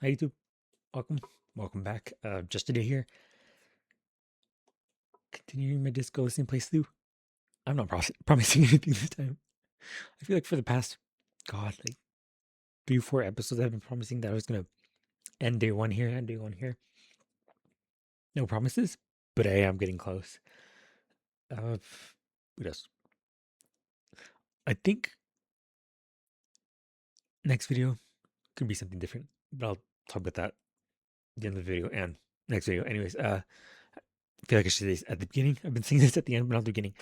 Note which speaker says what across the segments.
Speaker 1: Hi YouTube. Welcome back. Just today here, continuing my disco listening playthrough. I'm not promising anything this time. I feel like for the past, God, like 3, 4 episodes, I've been promising that I was gonna end day one here, end day one here. No promises, but I am getting close. Uh, what else? I think next video could be something different, but I'll talk about that at the end of the video and next video. Anyways, I feel like I should say this at the beginning. I've been saying this at the end, but not at the beginning.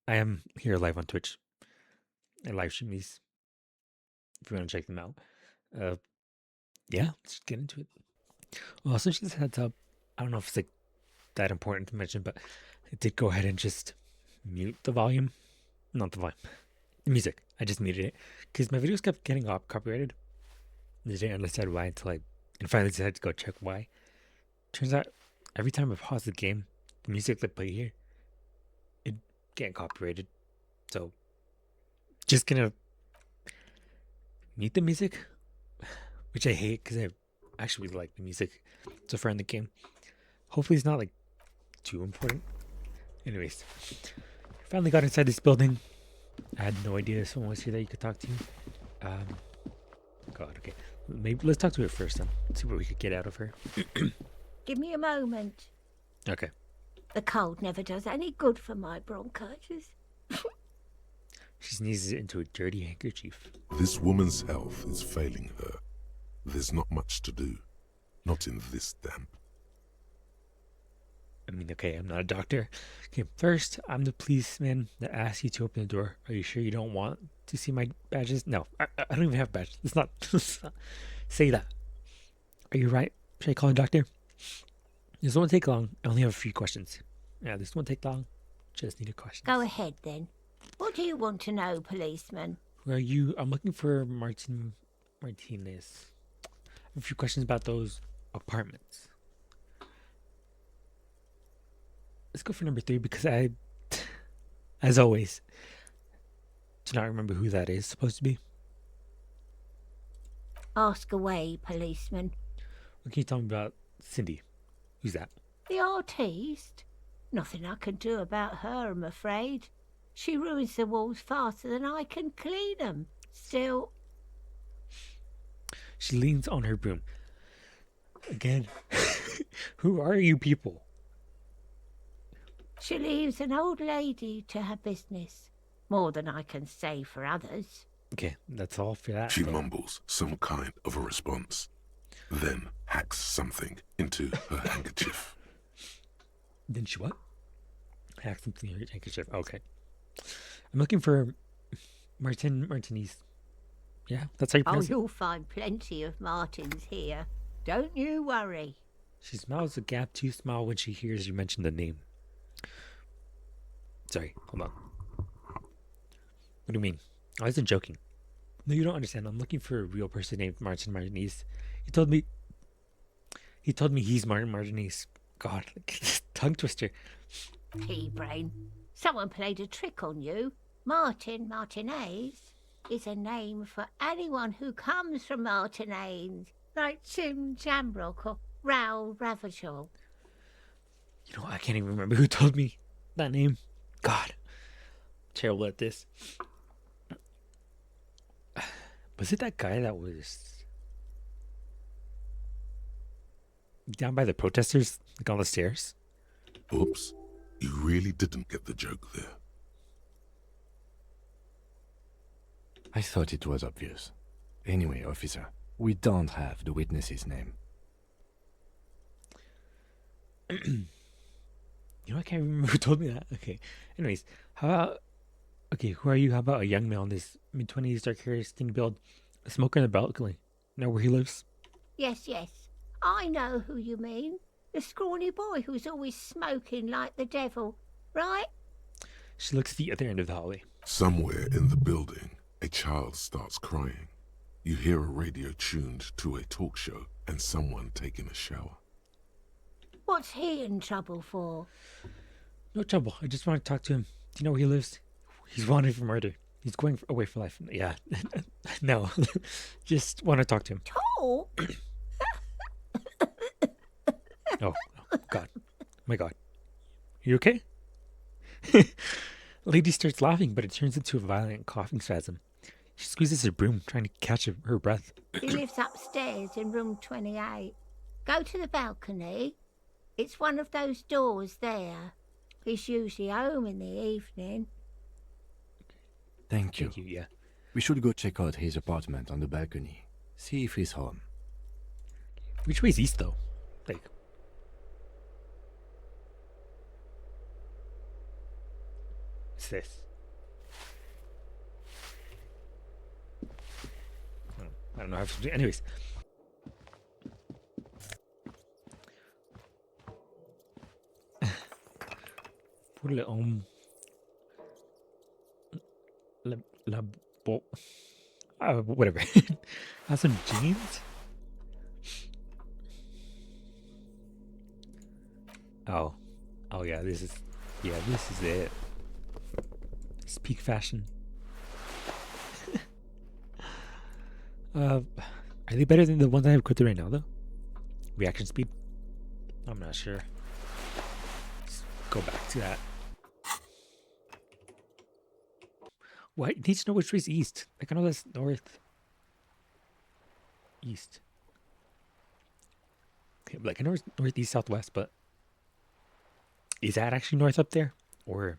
Speaker 1: I am here live on Twitch. I live stream these if you want to check them out. Uh, yeah, let's get into it. Well, also just heads up. I don't know if it's like that important to mention, but I did go ahead and just mute the volume. Not the volume, the music. I just muted it because my videos kept getting copyrighted. I didn't understand why until I finally decided to go check why. Turns out every time I pause the game, the music that play here, it getting copyrighted. So just gonna mute the music, which I hate because I actually really like the music so far in the game. Hopefully it's not like too important. Anyways, finally got inside this building. I had no idea someone was here that you could talk to. God, okay. Maybe let's talk to her first then. See what we could get out of her.
Speaker 2: Give me a moment.
Speaker 1: Okay.
Speaker 2: The cold never does any good for my bronchitis.
Speaker 1: She sneezes into a dirty handkerchief.
Speaker 3: This woman's health is failing her. There's not much to do. Not in this damp.
Speaker 1: I mean, okay, I'm not a doctor. Okay, first, I'm the policeman that asked you to open the door. Are you sure you don't want to see my badges? No, I don't even have badges. Let's not say that. Are you right? Should I call a doctor? This won't take long. I only have a few questions. Yeah, this won't take long. Just need a question.
Speaker 2: Go ahead, then. What do you want to know, policeman?
Speaker 1: Who are you? I'm looking for Martinez. I have a few questions about those apartments. Let's go for number 3 because I, as always, do not remember who that is supposed to be.
Speaker 2: Ask away, policeman.
Speaker 1: What can you tell me about Cindy? Who's that?
Speaker 2: The artiste? Nothing I can do about her, I'm afraid. She ruins the walls faster than I can clean them. Still...
Speaker 1: She leans on her broom. Again, who are you people?
Speaker 2: She leaves an old lady to her business. More than I can say for others.
Speaker 1: Okay, that's all for that.
Speaker 3: She mumbles some kind of a response, then hacks something into her handkerchief.
Speaker 1: Then she what? Hack something in her handkerchief. Okay. I'm looking for Martinez. Yeah, that's how you
Speaker 2: Oh,
Speaker 1: pronounce it.
Speaker 2: you'll find plenty of Martins here. Don't you worry.
Speaker 1: She smiles a gap-toothed smile when she hears you mention the name. Sorry, hold on. What do you mean? I wasn't joking. No, you don't understand. I'm looking for a real person named Martin Martinez. He told me he's Martin Martinez. God, tongue twister.
Speaker 2: Pea-brain. Someone played a trick on you. Martin Martinez is a name for anyone who comes from Martinez, like Tim Jamrock or Raoul Ravachol.
Speaker 1: You know, I can't even remember who told me that name. God, terrible at this. Was it that guy that was down by the protesters, like on the stairs?
Speaker 3: Oops, you really didn't get the joke there.
Speaker 4: I thought it was obvious. Anyway, officer, we don't have the witness's name.
Speaker 1: You know, I can't remember who told me that. Okay. Anyways, how about... Okay, who are you? How about a young male in this mid-20s, dark hair, skinny build, a smoker in the balcony? Know where he lives?
Speaker 2: Yes, yes. I know who you mean. The scrawny boy who's always smoking like the devil, right?
Speaker 1: She looks at the other end of the hallway.
Speaker 3: Somewhere in the building, a child starts crying. You hear a radio tuned to a talk show and someone taking a shower.
Speaker 2: What's he in trouble for?
Speaker 1: No trouble. I just want to talk to him. Do you know where he lives? He's wanted for murder. He's going away for life. Yeah. No. Just want to talk to him.
Speaker 2: Talk?
Speaker 1: Oh, God. My God. You okay? Lady starts laughing, but it turns into a violent coughing spasm. She squeezes her broom, trying to catch her breath.
Speaker 2: He lives upstairs in room 28. Go to the balcony. It's one of those doors there. He's usually home in the evening.
Speaker 4: Thank you.
Speaker 1: Thank you, yeah.
Speaker 4: We should go check out his apartment on the balcony. See if he's home.
Speaker 1: Which way's east, though? Like... What's this? I don't know how to do. Anyways. Pour le homme. La bo. Whatever. Have some jeans? Oh. Oh, yeah, this is. Yeah, this is it. It's peak fashion. Are they better than the ones I have equipped right now, though? Reaction speed? I'm not sure. Let's go back to that. What? You need to know which way is east. Like, I know that's north. East. Okay, like, I know it's northeast, southwest, but... Is that actually north up there? Or...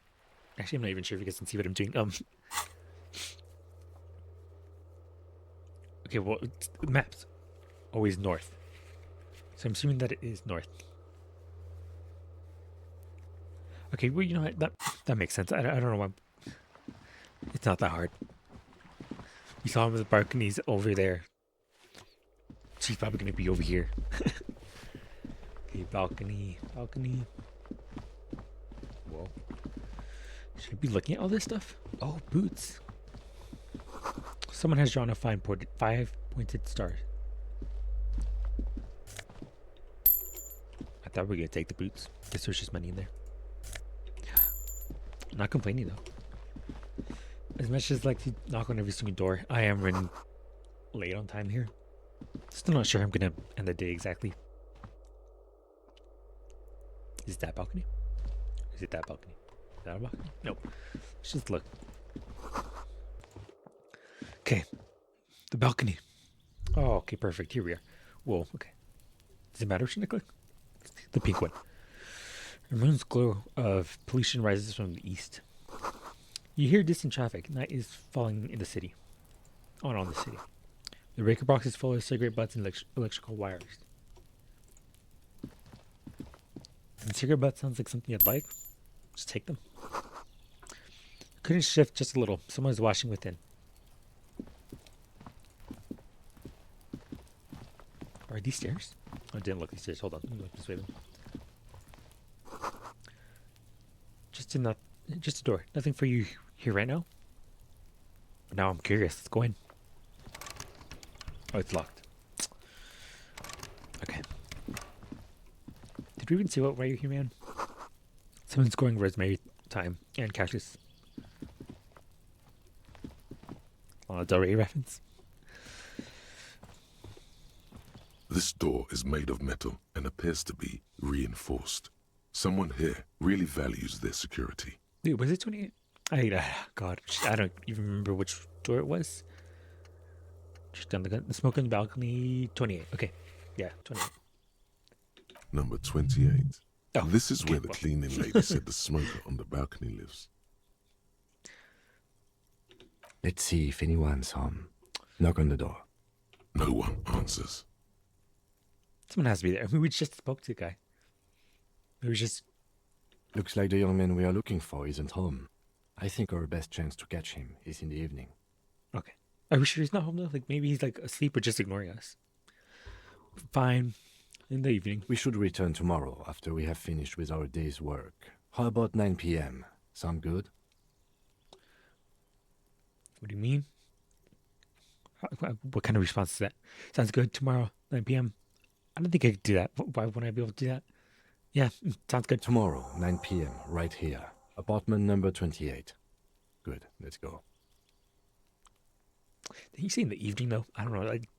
Speaker 1: Actually, I'm not even sure if you guys can see what I'm doing. Okay, well, maps. Always north. So I'm assuming that it is north. Okay, well, you know what? That makes sense. I don't know why. It's not that hard. We saw him with the balconies over there. She's probably going to be over here. Okay, balcony. Whoa. Should I be looking at all this stuff? Oh, boots. Someone has drawn a five-pointed star. I thought we were going to take the boots. Guess there's just money in there. I'm not complaining, though. As much as like to knock on every single door, I am running late on time here. Still not sure I'm going to end the day exactly. Is it that balcony? Is it that balcony? Is that a balcony? Nope. Let's just look. Okay. The balcony. Oh, okay, perfect. Here we are. Whoa, okay. Does it matter which one I click? The pink one. The moon's glow of pollution rises from the east. You hear distant traffic. Night is falling in the city. On the city. The breaker box is full of cigarette butts and electrical wires. And cigarette butts sounds like something you'd like. Just take them. Couldn't shift just a little. Someone's watching within. Are these stairs? Oh, I didn't look these stairs. Hold on. Let me look this way then. Just a door. Nothing for you here right now. But now I'm curious. Let's go in. Oh, it's locked. Okay. Did we even see what right here, man? Someone's going rosemary thyme and cactus. Oh, Del Rey reference.
Speaker 3: This door is made of metal and appears to be reinforced. Someone here really values their security.
Speaker 1: Dude, was it 28? God, I don't even remember which door it was. Just down the smoke on the balcony. 28. Okay, yeah, 28.
Speaker 3: Number 28.
Speaker 1: Oh,
Speaker 3: This is
Speaker 1: okay,
Speaker 3: where the
Speaker 1: well.
Speaker 3: cleaning lady said the smoker on the balcony lives.
Speaker 4: Let's see if anyone's home. Knock on the door.
Speaker 3: No one answers.
Speaker 1: Someone has to be there. I mean, we just spoke to the guy. It was just...
Speaker 4: Looks like the young man we are looking for isn't home. I think our best chance to catch him is in the evening.
Speaker 1: Okay. Are we sure he's not home though? Like maybe he's like asleep or just ignoring us. Fine. In the evening.
Speaker 4: We should return tomorrow after we have finished with our day's work. How about 9 p.m.? Sound good?
Speaker 1: What do you mean? What kind of response is that? Sounds good. Tomorrow, 9 p.m. I don't think I could do that. Why wouldn't I be able to do that? Yeah, sounds good.
Speaker 4: Tomorrow, 9 p.m., right here. Apartment number 28. Good, let's go.
Speaker 1: Did you say in the evening though? I don't know. Like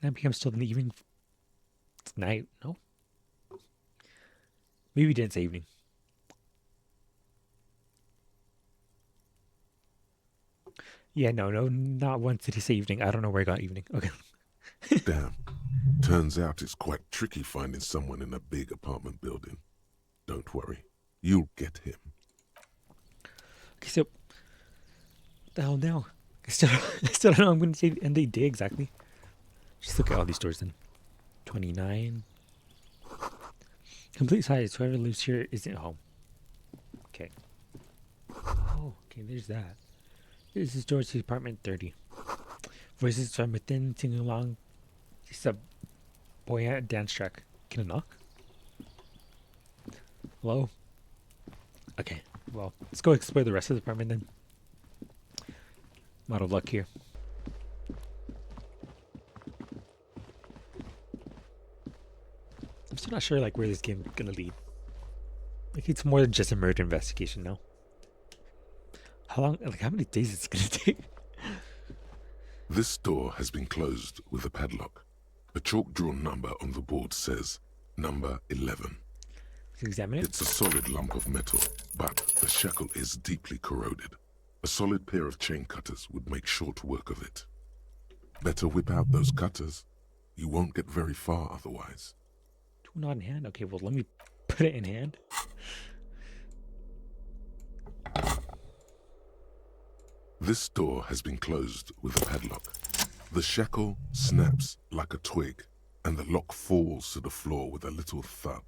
Speaker 1: 9 p.m. still in the evening. It's night. No. Maybe he didn't say evening. Yeah, no, not once did he say evening. I don't know where I got evening. Okay.
Speaker 3: Damn. Turns out it's quite tricky finding someone in a big apartment building. Don't worry. You'll get him.
Speaker 1: Okay, so what the hell now? I still don't know. I'm going to say end the day exactly. Just look at all these doors then. 29. Complete size. Whoever lives here isn't home. Okay. Oh, okay. There's that. This is George's apartment 30. Voices from within singing along. It's a buoyant dance track. Can I knock? Hello? Okay. Well, let's go explore the rest of the apartment then. I'm out of luck here. I'm still not sure like where this game is gonna lead. Like it's more than just a murder investigation now. How long? Like how many days is it gonna take?
Speaker 3: This door has been closed with a padlock. A chalk-drawn number on the board says number 11.
Speaker 1: Let's examine it.
Speaker 3: It's a solid lump of metal, but the shackle is deeply corroded. A solid pair of chain cutters would make short work of it. Better whip out those cutters. You won't get very far otherwise.
Speaker 1: Tool not in hand. Okay, well let me put it in hand.
Speaker 3: This door has been closed with a padlock. The shackle snaps like a twig, and the lock falls to the floor with a little thud.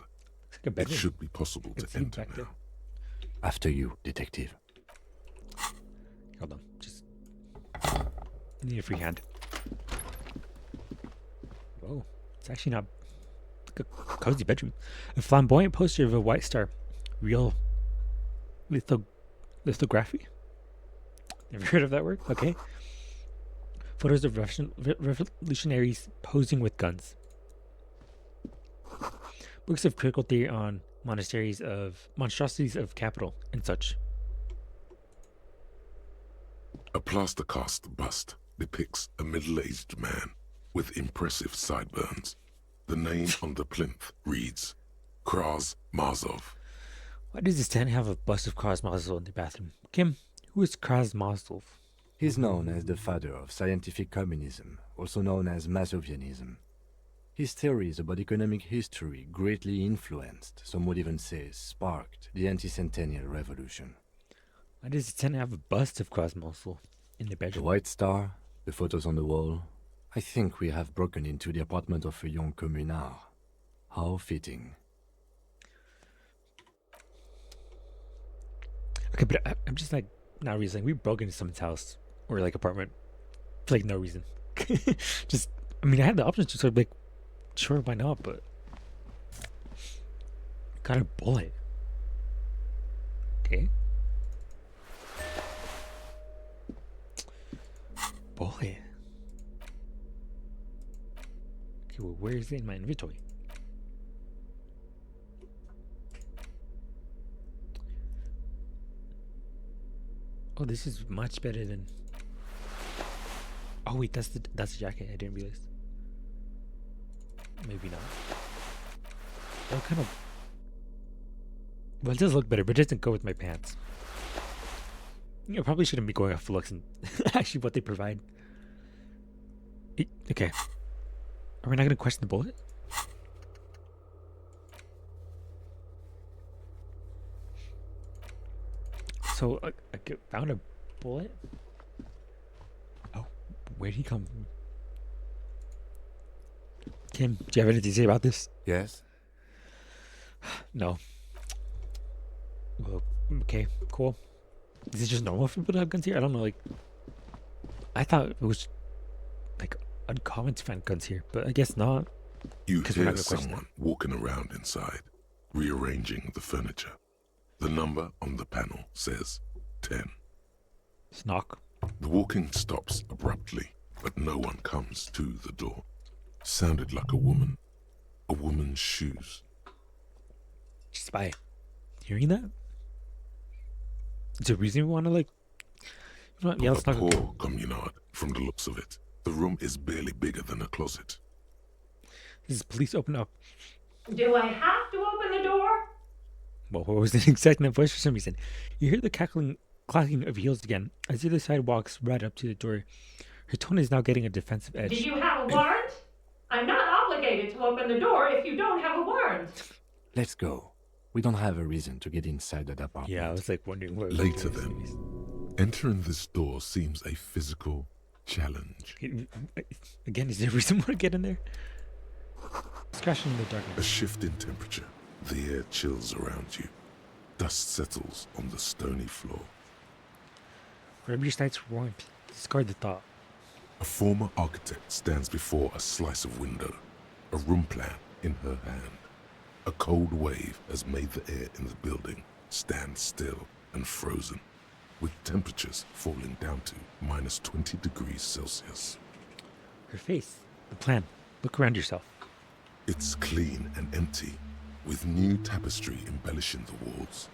Speaker 1: It's like a
Speaker 3: It
Speaker 1: bedroom.
Speaker 3: should be possible
Speaker 1: It's
Speaker 3: to enter
Speaker 1: back there.
Speaker 3: now.
Speaker 4: After you, detective.
Speaker 1: Hold on. Just need a free hand. Whoa. It's actually not like a cozy bedroom. A flamboyant poster of a white star. Real lithography? Never heard of that word? Okay. Photos of revolutionaries posing with guns. Books of critical theory on monstrosities of capital and such.
Speaker 3: A plaster cast bust depicts a middle-aged man with impressive sideburns. The name on the plinth reads Kraz Mazov.
Speaker 1: Why does this tent have a bust of Krasmazov in the bathroom? Kim, who is Krasmazov?
Speaker 4: He's known as the father of scientific communism, also known as Masovianism. His theories about economic history greatly influenced, some would even say sparked, the anti-centennial revolution.
Speaker 1: Why does the tent have a bust of Krasmazov in the
Speaker 4: The
Speaker 1: bedroom?
Speaker 4: white star, the photos on the wall. I think we have broken into the apartment of a young communard. How fitting.
Speaker 1: Okay, but I'm just like not reasoning. We broke into someone's house or like apartment for like no reason. Just, I mean, I had the option to sort of like, sure, why not? But got a bullet. Okay. Bullet. Okay, well, where is it in my inventory? Oh, this is much better than. Oh wait, that's the jacket. I didn't realize. Maybe not. What kind of? Well, it does look better, but it doesn't go with my pants. You know, probably shouldn't be going off looks and actually what they provide. Okay. Are we not going to question the bullet? So I found a bullet. Oh, where'd he come from? Kim, do you have anything to say about this?
Speaker 4: Yes?
Speaker 1: No. Well, okay, cool. Is it just normal for people to have guns here? I don't know. Like, I thought it was like uncommon to find guns here, but I guess not.
Speaker 3: You
Speaker 1: 'Cause we're not
Speaker 3: hear
Speaker 1: gonna question
Speaker 3: someone walking around inside, rearranging the furniture. The number on the panel says 10.
Speaker 1: Let's knock.
Speaker 3: The walking stops abruptly, but no one comes to the door. Sounded like a woman. A woman's shoes.
Speaker 1: Just by hearing that. Is there a reason we want to like? You know what? Yeah, let's
Speaker 3: A
Speaker 1: knock.
Speaker 3: poor communard, from the looks of it. The room is barely bigger than a closet.
Speaker 1: This is police. Open up.
Speaker 5: Do I have to open the door?
Speaker 1: Well, what was an exact that voice for some reason? You hear the clacking of heels again as the other side walks right up to the door. Her tone is now getting a defensive
Speaker 5: Do
Speaker 1: edge.
Speaker 5: you have a warrant? I'm not obligated to open the door if you don't have a warrant.
Speaker 4: Let's go. We don't have a reason to get inside that apartment.
Speaker 1: Yeah, I was like wondering what.
Speaker 3: Later then, entering this door seems a physical challenge.
Speaker 1: Again, is there a reason to get in there? It's crashing in the
Speaker 3: A
Speaker 1: darkness.
Speaker 3: shift in temperature. The air chills around you. Dust settles on the stony floor.
Speaker 1: Grab your night's warmth. Discard the thought.
Speaker 3: A former architect stands before a slice of window, a room plan in her hand. A cold wave has made the air in the building stand still and frozen, with temperatures falling down to minus 20 degrees Celsius.
Speaker 1: Her face. The plan. Look around yourself.
Speaker 3: It's clean and empty, with new tapestry embellishing the walls.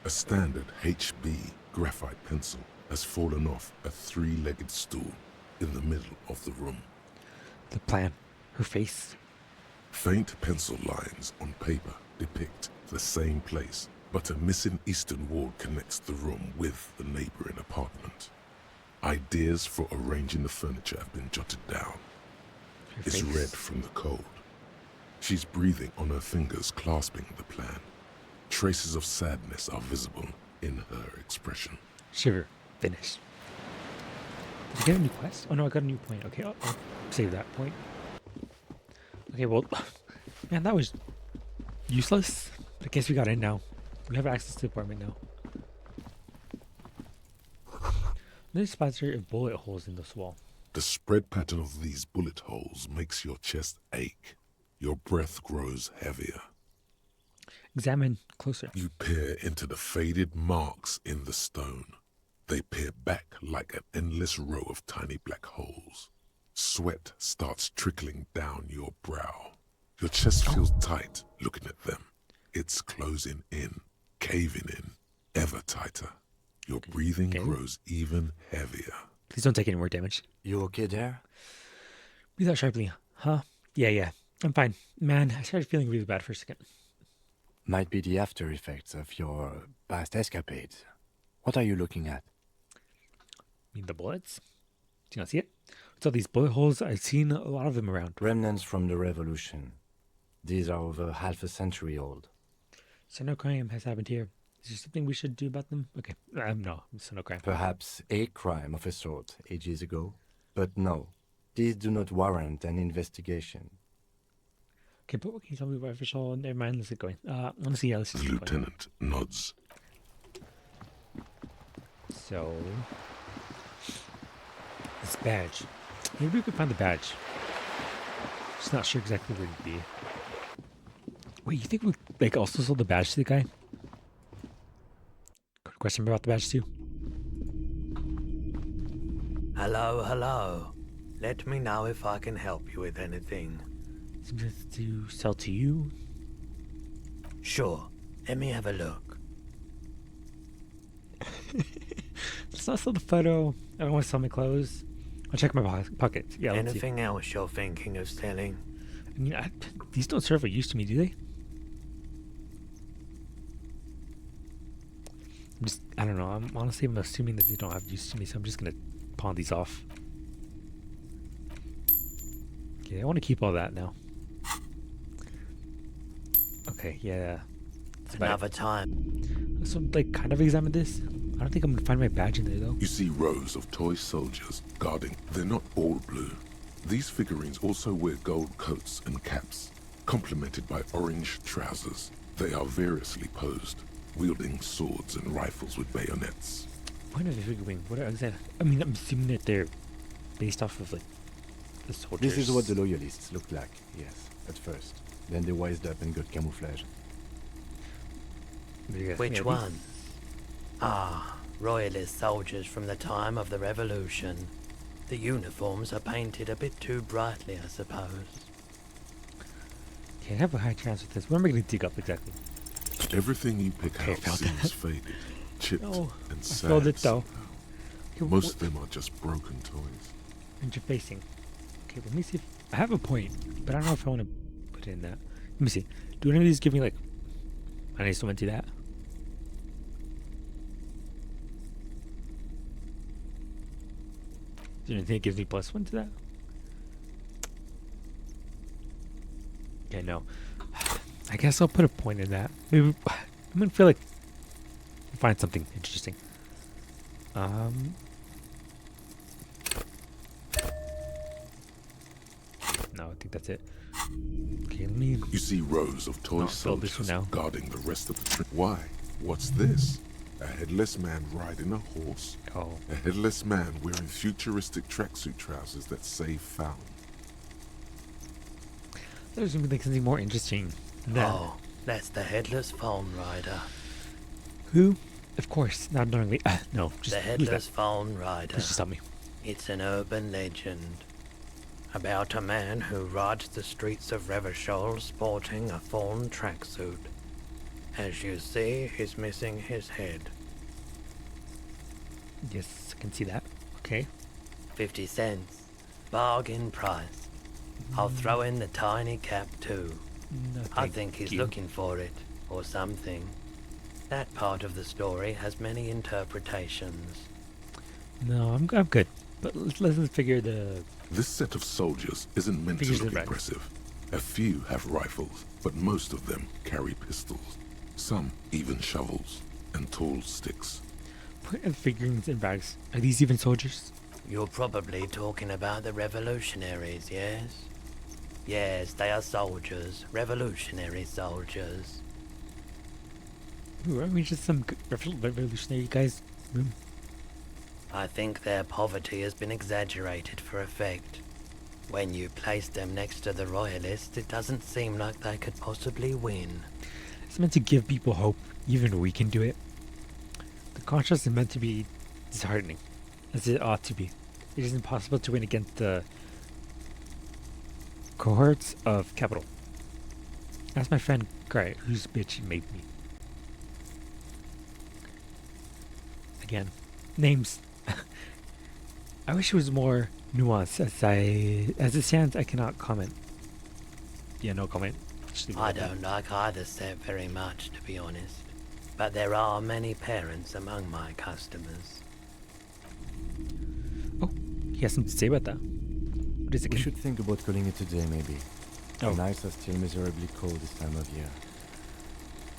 Speaker 3: A standard HB graphite pencil has fallen off a three-legged stool in the middle of the room.
Speaker 1: The plan. Her face.
Speaker 3: Faint pencil lines on paper depict the same place, but a missing eastern wall connects the room with the neighboring apartment. Ideas for arranging the furniture have been jotted down.
Speaker 1: Her
Speaker 3: It's
Speaker 1: face.
Speaker 3: red from the cold. She's breathing on her fingers, clasping the plan. Traces of sadness are visible in her expression.
Speaker 1: Shiver. Finish. Did I get a new quest? Oh no, I got a new point. Okay, I'll save that point. Okay, well, man, that was useless. But I guess we got in now. We have access to the apartment now. There's spots of bullet holes in this wall.
Speaker 3: The spread pattern of these bullet holes makes your chest ache. Your breath grows heavier.
Speaker 1: Examine closer.
Speaker 3: You peer into the faded marks in the stone. They peer back like an endless row of tiny black holes. Sweat starts trickling down your brow. Your chest feels tight looking at them. It's closing in, caving in, ever tighter. Your breathing
Speaker 1: Okay.
Speaker 3: grows even heavier.
Speaker 1: Please don't take any more damage.
Speaker 4: You okay there?
Speaker 1: Breathe out sharply. Huh? Yeah. I'm fine. Man, I started feeling really bad for a second.
Speaker 4: Might be the after effects of your past escapades. What are you looking at?
Speaker 1: I mean, the bullets? Do you not see it? It's all these bullet holes. I've seen a lot of them around.
Speaker 4: Remnants from the revolution. These are over half a century old.
Speaker 1: So no crime has happened here. Is there something we should do about them? Okay. No, so no crime.
Speaker 4: Perhaps a crime of a sort ages ago. But no, these do not warrant an investigation.
Speaker 1: Okay, but what can you tell me about official? Never mind, let's get going. I want to see how this
Speaker 3: The
Speaker 1: is going.
Speaker 3: lieutenant nods.
Speaker 1: So, this badge. Maybe we could find the badge. Just not sure exactly where it'd be. Wait, you think we like also sold the badge to the guy? Quick question about the badge too.
Speaker 6: Hello. Let me know if I can help you with anything.
Speaker 1: Seems to sell to you.
Speaker 6: Sure, let me have a look.
Speaker 1: Let's not sell the photo. I don't want to sell my clothes. I'll check my pockets. Yeah, let's see.
Speaker 6: Anything else you're thinking of selling?
Speaker 1: I mean, these don't serve a use to me, do they? I don't know. I'm assuming that they don't have use to me, so I'm just gonna pawn these off. Okay, I want to keep all that now. Okay, yeah. That's about
Speaker 6: Another time.
Speaker 1: it. So, like, kind of examine this. I don't think I'm gonna find my badge in there though.
Speaker 3: You see rows of toy soldiers guarding. They're not all blue. These figurines also wear gold coats and caps, complemented by orange trousers. They are variously posed, wielding swords and rifles with bayonets.
Speaker 1: Point of the figurine. What are that? I mean, I'm assuming that they're based off of like the soldiers.
Speaker 4: This is what the loyalists looked like, yes, at first. Then they wised up and got camouflage.
Speaker 6: Which one? Ah, royalist soldiers from the time of the revolution. The uniforms are painted a bit too brightly, I suppose.
Speaker 1: Okay, I have a high chance with this. What am I gonna dig up exactly?
Speaker 3: Everything you pick
Speaker 1: Okay,
Speaker 3: out
Speaker 1: found
Speaker 3: seems
Speaker 1: that.
Speaker 3: faded, chipped,
Speaker 1: No,
Speaker 3: and
Speaker 1: I
Speaker 3: sad.
Speaker 1: found it though.
Speaker 3: somehow.
Speaker 1: Okay,
Speaker 3: Most of them are just broken toys.
Speaker 1: interfacing. Okay, let me see if I have a point, but I don't know if I want to put in that. Let me see. Do any of these give me like I still went to that. Do you think it gives me +1 to that? Okay, no. I guess I'll put a point in that. Maybe I'm gonna feel like find something interesting. No, I think that's it. Okay, let me.
Speaker 3: You see rows of toy
Speaker 1: build this
Speaker 3: soldiers
Speaker 1: one now.
Speaker 3: guarding the rest of the trip. Why? What's this? A headless man riding a horse?
Speaker 1: Oh,
Speaker 3: A headless man wearing futuristic tracksuit trousers that say found.
Speaker 1: there's gonna be like something more interesting than that.
Speaker 6: Oh, that's the headless phone rider.
Speaker 1: Who? Of course, not knowingly. No, just
Speaker 6: The
Speaker 1: who's
Speaker 6: headless
Speaker 1: that?
Speaker 6: phone rider.
Speaker 1: Please just tell me.
Speaker 6: It's an urban legend about a man who rides the streets of Revachol sporting a fawn tracksuit. As you see, he's missing his head.
Speaker 1: Yes, I can see that. Okay.
Speaker 6: 50 cents. Bargain price. I'll throw in the tiny cap too.
Speaker 1: No,
Speaker 6: I
Speaker 1: thank
Speaker 6: think he's
Speaker 1: you.
Speaker 6: looking for it, or something. That part of the story has many interpretations.
Speaker 1: No, I'm good. But let's figure the.
Speaker 3: This set of soldiers isn't meant to
Speaker 1: Figures
Speaker 3: look
Speaker 1: it right.
Speaker 3: impressive. A few have rifles, but most of them carry pistols. Some even shovels and tall sticks.
Speaker 1: What are the figurines in bags? Are these even soldiers?
Speaker 6: You're probably talking about the revolutionaries, yes? Yes, they are soldiers. Revolutionary soldiers.
Speaker 1: Ooh, aren't we just some revolutionary guys?
Speaker 6: I think their poverty has been exaggerated for effect. When you place them next to the royalists, it doesn't seem like they could possibly win.
Speaker 1: It's meant to give people hope. Even we can do it. The contrast is meant to be disheartening, as it ought to be. It is impossible to win against the cohorts of capital. Ask my friend Cry, whose bitch made me. Again, names. I wish it was more nuanced. As it stands, I cannot comment. Yeah, no comment. Just leave it
Speaker 6: I
Speaker 1: like that.
Speaker 6: don't like either set very much, to be honest. But there are many parents among my customers.
Speaker 1: Oh, he has something to say about that. What is it?
Speaker 4: We
Speaker 1: Kim?
Speaker 4: should think about calling it a day, maybe.
Speaker 1: Oh.
Speaker 4: The nights are still miserably cold this time of year.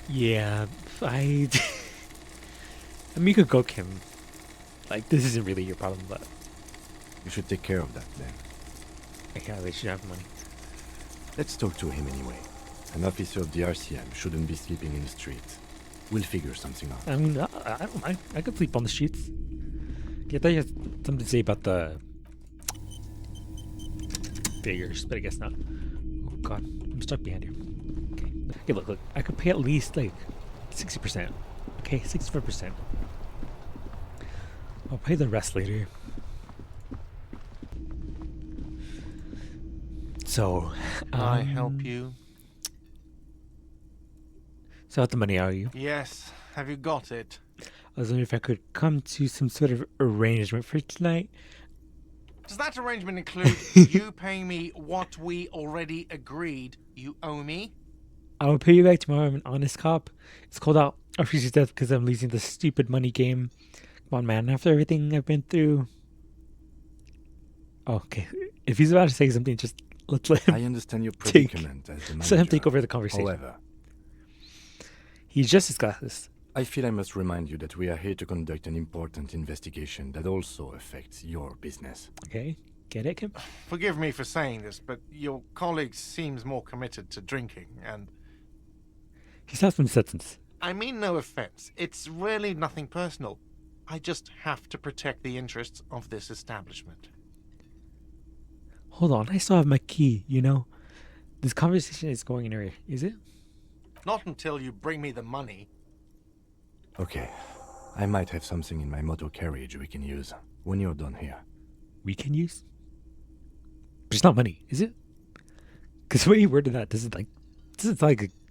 Speaker 1: Yeah, I. I mean, you could go, Kim. Like, this isn't really your problem, but
Speaker 4: You should take care of that then.
Speaker 1: I can't really should have money.
Speaker 4: Let's talk to him anyway. An officer of the RCM shouldn't be sleeping in the street. We'll figure something out.
Speaker 1: I mean, I don't mind. I could sleep on the streets. Yeah, I thought you had something to say about the figures, but I guess not. Oh god, I'm stuck behind here. Okay. Okay, look. I could pay at least like 60%. Okay, 65%. I'll pay the rest later. So,
Speaker 7: I help you?
Speaker 1: So, what the money are you?
Speaker 7: Yes. Have you got it?
Speaker 1: I was wondering if I could come to some sort of arrangement for tonight.
Speaker 7: Does that arrangement include you paying me what we already agreed you owe me?
Speaker 1: I will pay you back tomorrow. I'm an honest cop. It's cold out. I'll freeze to death because I'm losing this stupid money game. Come on, man. After everything I've been through. Oh, okay. If he's about to say something, just let's let him.
Speaker 4: I understand your
Speaker 1: Take-
Speaker 4: predicament as the manager.
Speaker 1: Let's let him take over the conversation.
Speaker 4: However,
Speaker 1: He's just as classless.
Speaker 4: I feel I must remind you that we are here to conduct an important investigation that also affects your business.
Speaker 1: Okay? Get it, Kim?
Speaker 7: Forgive me for saying this, but your colleague seems more committed to drinking, and
Speaker 1: He's had some substance.
Speaker 7: I mean no offense. It's really nothing personal. I just have to protect the interests of this establishment.
Speaker 1: Hold on. I still have my key, you know? This conversation is going anywhere, is it?
Speaker 7: Not until you bring me the money.
Speaker 4: Okay, I might have something in my motor carriage we can use when you're done here.
Speaker 1: We can use? But it's not money, is it? Because the way you worded that doesn't like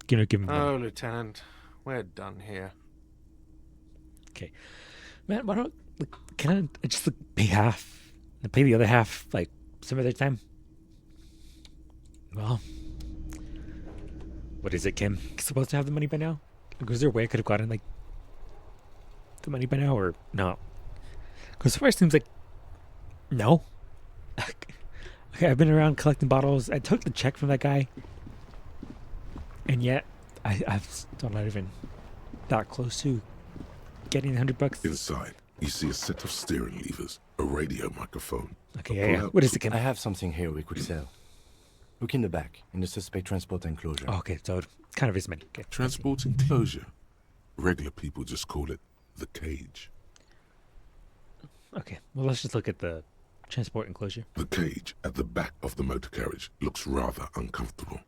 Speaker 1: give him money.
Speaker 7: Oh, Lieutenant, we're done here.
Speaker 1: Man, why don't can I just pay half and pay the other half like some other time? Well, what is it, Kim? Supposed to have the money by now? Like, was there a way I could have gotten like the money by now or no? Because so far it seems like no. Okay, I've been around collecting bottles. I took the check from that guy, and yet I've still not even that close to getting $100.
Speaker 3: Inside, you see a set of steering levers, a radio microphone.
Speaker 1: Okay,
Speaker 3: a
Speaker 1: yeah, yeah.
Speaker 3: pull-out
Speaker 1: What is it, Kim?
Speaker 4: I have something here we could sell. Look in the back, in the suspect transport enclosure.
Speaker 1: Oh, okay, so it kind of is money. Okay.
Speaker 3: Transport enclosure. Regular people just call it the cage.
Speaker 1: Okay, well, let's just look at the transport enclosure.
Speaker 3: The cage at the back of the motor carriage looks rather uncomfortable.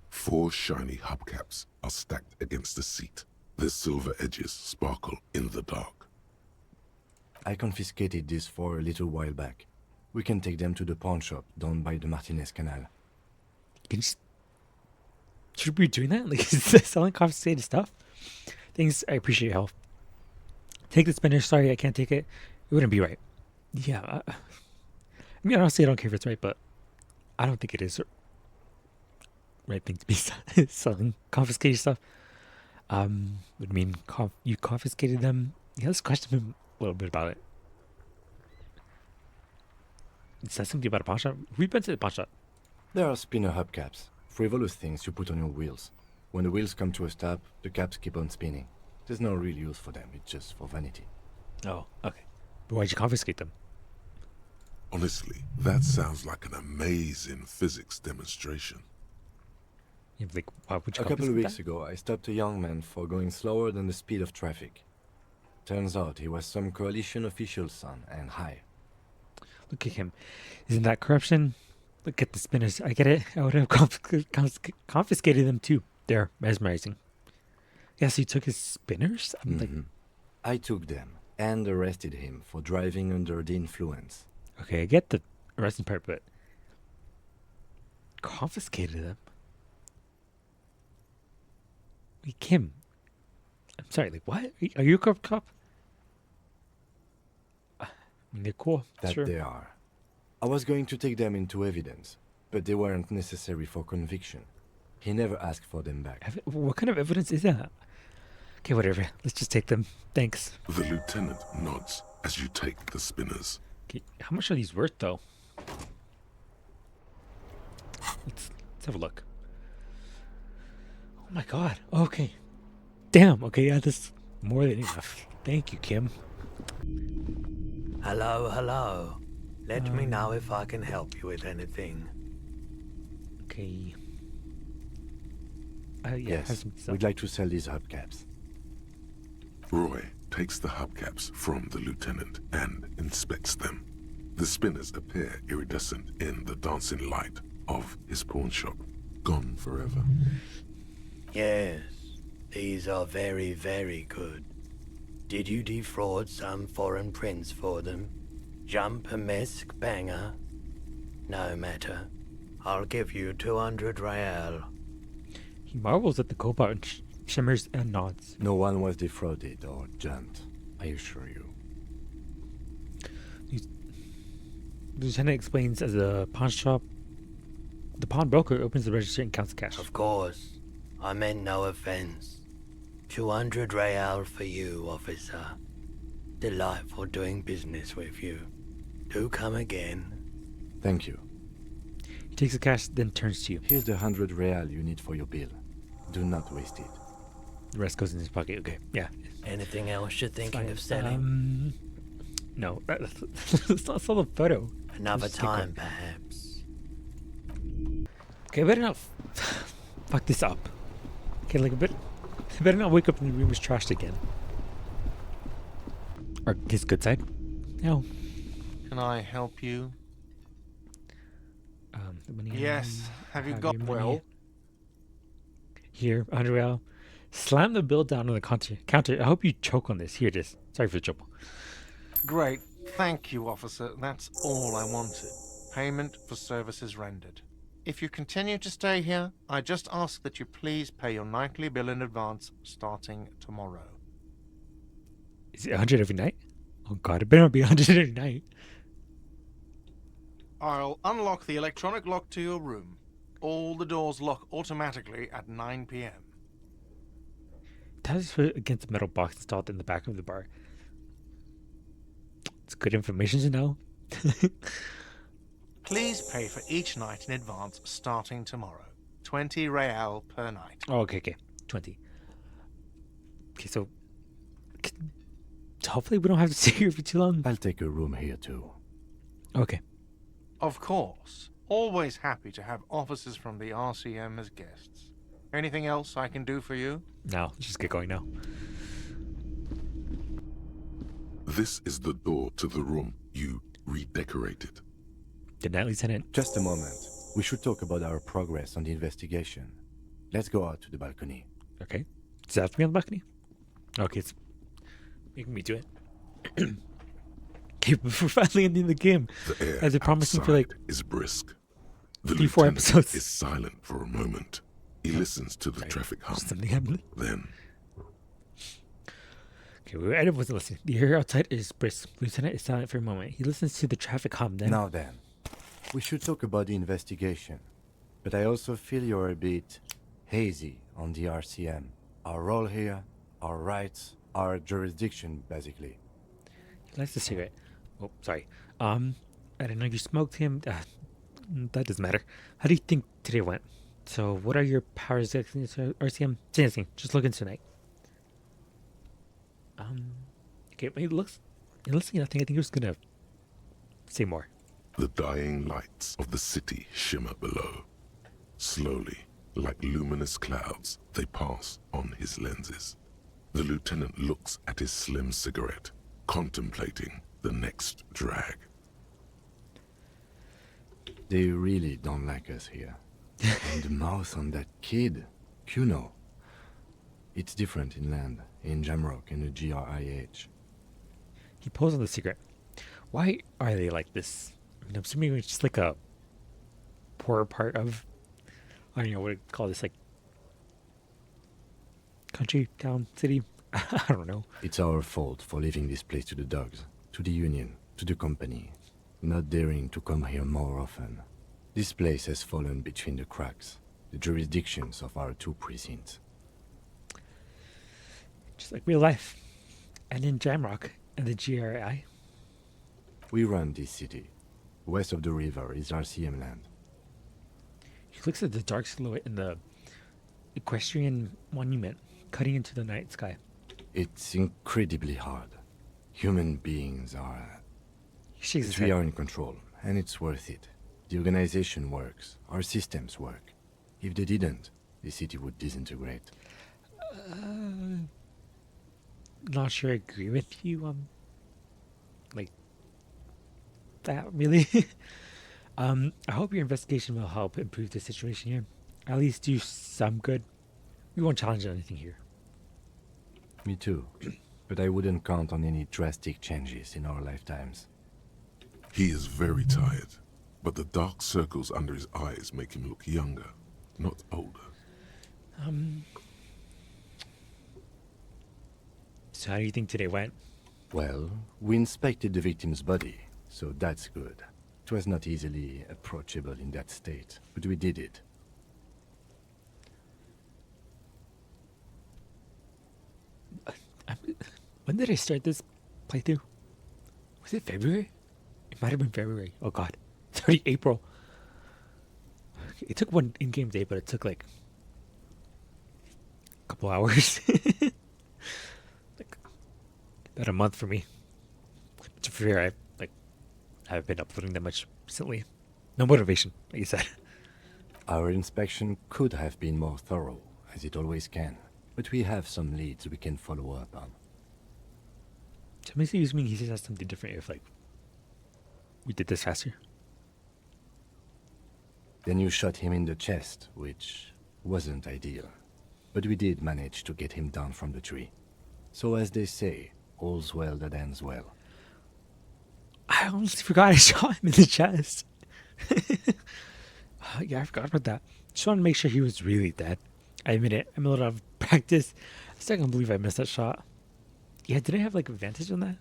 Speaker 3: 4 shiny hubcaps are stacked against the seat. Their silver edges sparkle in the dark.
Speaker 4: I confiscated these 4 a little while back. We can take them to the pawn shop down by the Martinez Canal.
Speaker 1: Can you should we be doing that? Like, is this selling confiscated stuff? Thanks, I appreciate your help. Take the spinner. Sorry, I can't take it. It wouldn't be right. Yeah, I mean, honestly, I don't care if it's right, but I don't think it is the right thing to be selling confiscated stuff. Would mean you confiscated them. Yeah, let's question him a little bit about it. Is that something about a pawn shop? We've been to the pawn shop.
Speaker 4: There are spinner hubcaps, frivolous things you put on your wheels. When the wheels come to a stop, the caps keep on spinning. There's no real use for them, it's just for vanity.
Speaker 1: Oh, okay. But why'd you confiscate them?
Speaker 3: Honestly, that sounds like an amazing physics demonstration.
Speaker 1: Yeah, like, why would you
Speaker 4: A couple of
Speaker 1: confiscate
Speaker 4: weeks
Speaker 1: that?
Speaker 4: ago, I stopped a young man for going slower than the speed of traffic. Turns out he was some coalition official's son and high.
Speaker 1: Look at him. Isn't that corruption? Look at the spinners. I get it. I would have confiscated them too. They're mesmerizing. Yes, he took his spinners? I'm like,
Speaker 4: I took them and arrested him for driving under the influence.
Speaker 1: okay, I get the arresting part, but confiscated them? Wait, Kim. I'm sorry, like, what? Are you a corrupt cop? I mean, they're cool.
Speaker 4: That
Speaker 1: sure.
Speaker 4: they are. I was going to take them into evidence, but they weren't necessary for conviction. He never asked for them back.
Speaker 1: What kind of evidence is that? Okay, whatever. Let's just take them. Thanks.
Speaker 3: The lieutenant nods as you take the spinners.
Speaker 1: Okay, how much are these worth, though? Let's have a look. Oh my god. Okay. Damn. Okay, yeah, that's more than enough. Thank you, Kim.
Speaker 6: Hello, hello. Let me know if I can help you with anything.
Speaker 1: Okay. Yeah, have
Speaker 4: Yes,
Speaker 1: some stuff.
Speaker 4: we'd like to sell these hubcaps.
Speaker 3: Roy takes the hubcaps from the lieutenant and inspects them. The spinners appear iridescent in the dancing light of his pawn shop. Gone forever.
Speaker 6: Yes, these are very, very good. Did you defraud some foreign prince for them? Jump a mesk banger? No matter. I'll give you 200 real.
Speaker 1: He marvels at the cobalt and shimmers and nods.
Speaker 4: No one was defrauded or jumped, I assure you.
Speaker 1: The lieutenant explains as a pawn shop, the pawnbroker opens the register and counts the cash.
Speaker 6: Of course. I meant no offense. 200 real for you, officer. Delightful doing business with you. Do come again.
Speaker 4: Thank you.
Speaker 1: He takes the cash, then turns to you.
Speaker 4: Here's the 100 real you need for your bill. Do not waste it.
Speaker 1: The rest goes in his pocket. Okay, yeah.
Speaker 6: Anything else you're thinking
Speaker 1: Fine.
Speaker 6: of selling?
Speaker 1: No, let's not sell the photo.
Speaker 6: Another
Speaker 1: just take one.
Speaker 6: time, perhaps.
Speaker 1: Okay, I better not fuck this up. Okay, like I better not wake up and the room is trashed again. Or his good side. No.
Speaker 7: Can I help you?
Speaker 1: The money
Speaker 7: Yes. Have you
Speaker 1: your
Speaker 7: got
Speaker 1: money.
Speaker 7: well?
Speaker 1: Here, 100 real. Slam the bill down on the counter. I hope you choke on this. Here it is. Sorry for the trouble.
Speaker 7: Great. Thank you, officer. That's all I wanted. Payment for services rendered. If you continue to stay here, I just ask that you please pay your nightly bill in advance starting tomorrow.
Speaker 1: Is it 100 every night? Oh god, it better not be 100 every night.
Speaker 7: I'll unlock the electronic lock to your room. All the doors lock automatically at 9 p.m.
Speaker 1: Tabs put against the metal box installed in the back of the bar. It's good information to know.
Speaker 7: Please pay for each night in advance starting tomorrow. 20 real per night.
Speaker 1: Oh, okay. 20. Okay, so hopefully we don't have to stay here for too long.
Speaker 4: I'll take a room here too.
Speaker 1: Okay.
Speaker 7: Of course. Always happy to have officers from the RCM as guests. Anything else I can do for you?
Speaker 1: Now, let's just get going now.
Speaker 3: This is the door to the room you redecorated.
Speaker 1: Good night, Lieutenant.
Speaker 4: Just a moment. We should talk about our progress on the investigation. Let's go out to the balcony.
Speaker 1: Okay. Does that have to be on the balcony? Okay, it's making me do it. Okay, we're finally ending the game.
Speaker 3: The air
Speaker 1: As I promised him for like
Speaker 3: outside is brisk. The
Speaker 1: 3-4
Speaker 3: lieutenant
Speaker 1: episodes.
Speaker 3: is silent for a moment. He listens to the
Speaker 1: Sorry,
Speaker 3: traffic hum.
Speaker 1: something happened.
Speaker 3: Then,
Speaker 1: Okay, I wasn't listening. The air outside is brisk. Lieutenant is silent for a moment. He listens to the traffic hum. Then
Speaker 4: Now then, we should talk about the investigation. But I also feel you're a bit hazy on the RCM. Our role here, our rights, our jurisdiction, basically.
Speaker 1: he likes the cigarette. Oh, sorry. I didn't know you smoked him. That doesn't matter. How do you think today went? So, what are your powers against RCM? Say anything. Just look into tonight. Okay, it looks like nothing. I think he was gonna say more.
Speaker 3: the dying lights of the city shimmer below. Slowly, like luminous clouds, they pass on his lenses. The lieutenant looks at his slim cigarette, contemplating the next drag.
Speaker 4: They really don't like us here. And the mouth on that kid, Kuno. It's different inland, in Jamrock and the GRIH.
Speaker 1: He pulls on the cigarette. Why are they like this? I mean, I'm assuming it's just like a poor part of, I don't know what to call this, like country, town, city. I don't know.
Speaker 4: It's our fault for leaving this place to the dogs, to the union, to the company, not daring to come here more often. This place has fallen between the cracks, the jurisdictions of our two precincts.
Speaker 1: Just like real life. And in Jamrock and the GRI.
Speaker 4: We run this city. West of the river is RCM land.
Speaker 1: He looks at the dark silhouette in the equestrian monument cutting into the night sky.
Speaker 4: It's incredibly hard. Human beings are...
Speaker 1: He shakes his
Speaker 4: We
Speaker 1: head.
Speaker 4: are in control, and it's worth it. The organization works. Our systems work. If they didn't, the city would disintegrate.
Speaker 1: Not sure I agree with you like that really. I hope your investigation will help improve the situation here. At least do some good. We won't challenge anything here.
Speaker 4: Me too. But I wouldn't count on any drastic changes in our lifetimes.
Speaker 3: He is very tired, but the dark circles under his eyes make him look younger, not older.
Speaker 1: So how do you think today went?
Speaker 4: Well, we inspected the victim's body, so that's good. It was not easily approachable in that state, but we did it.
Speaker 1: When did I start this playthrough? Was it February? It might have been February. Oh god. It's already April. It took one in-game day, but it took like a couple hours. Like about a month for me. To be fair, I haven't been uploading that much recently. No motivation, like you said.
Speaker 4: Our inspection could have been more thorough, as it always can, but we have some leads we can follow up on.
Speaker 1: So it makes me mean he says something different if like we did this faster.
Speaker 4: Then you shot him in the chest, which wasn't ideal. But we did manage to get him down from the tree. So as they say, all's well that ends well.
Speaker 1: I honestly forgot I shot him in the chest. Yeah, I forgot about that. Just wanted to make sure he was really dead. I admit it. I'm a little out of practice. I still can't believe I missed that shot. Yeah, did I have like advantage on that?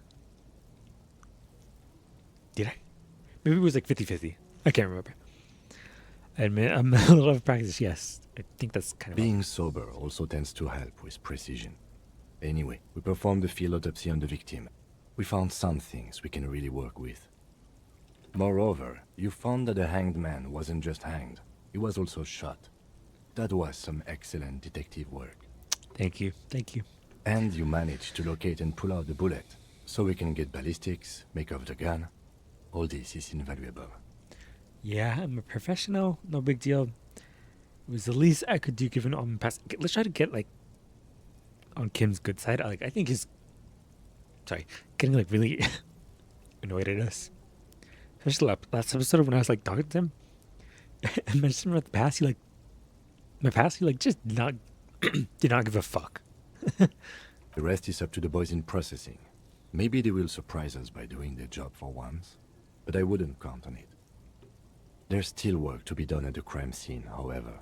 Speaker 1: Did I? Maybe it was like 50-50. I can't remember. I admit I'm a little out of practice, yes. I think that's kind of
Speaker 4: Being sober also tends to help with precision. Anyway, we performed a field autopsy on the victim. We found some things we can really work with. Moreover, you found that the hanged man wasn't just hanged. He was also shot. That was some excellent detective work.
Speaker 1: Thank you. Thank you.
Speaker 4: And you managed to locate and pull out the bullet, so we can get ballistics, make off the gun. All this is invaluable.
Speaker 1: Yeah, I'm a professional. No big deal. It was the least I could do given all my past. Let's try to get like on Kim's good side. I think he's getting like really annoyed at us. Especially last episode when I was like talking to him and mentioned about the past. He just not did not give a fuck.
Speaker 4: The rest is up to the boys in processing. Maybe they will surprise us by doing their job for once, but I wouldn't count on it. There's still work to be done at the crime scene, however.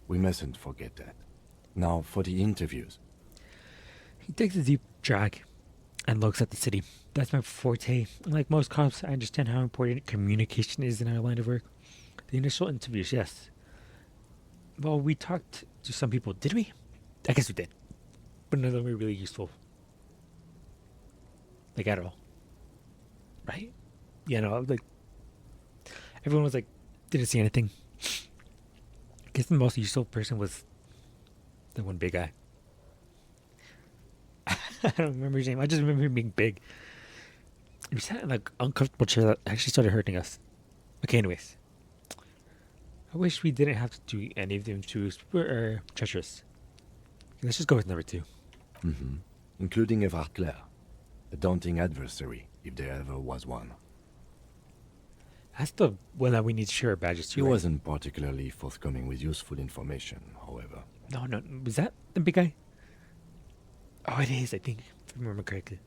Speaker 4: We mustn't forget that. Now, for the interviews.
Speaker 1: He takes a deep drag and looks at the city. That's my forte. Like most cops, I understand how important communication is in our line of work. The initial interviews, yes. Well, we talked to some people, did we? I guess we did. But none of them were really useful. Like, at all. Right? Yeah, no, like, everyone was like, didn't see anything. I guess the most useful person was the one big guy. I don't remember his name. I just remember him being big. He sat in like uncomfortable chair that actually started hurting us. Okay, anyways. I wish we didn't have to do any of them too treacherous. Let's just go with number 2.
Speaker 4: Including Evrard Claire. A daunting adversary, if there ever was one.
Speaker 1: That's the one that we need to share our badges to.
Speaker 4: He
Speaker 1: right?
Speaker 4: wasn't particularly forthcoming with useful information, however.
Speaker 1: No. Was that the big guy? Oh, it is, I think, if I remember correctly.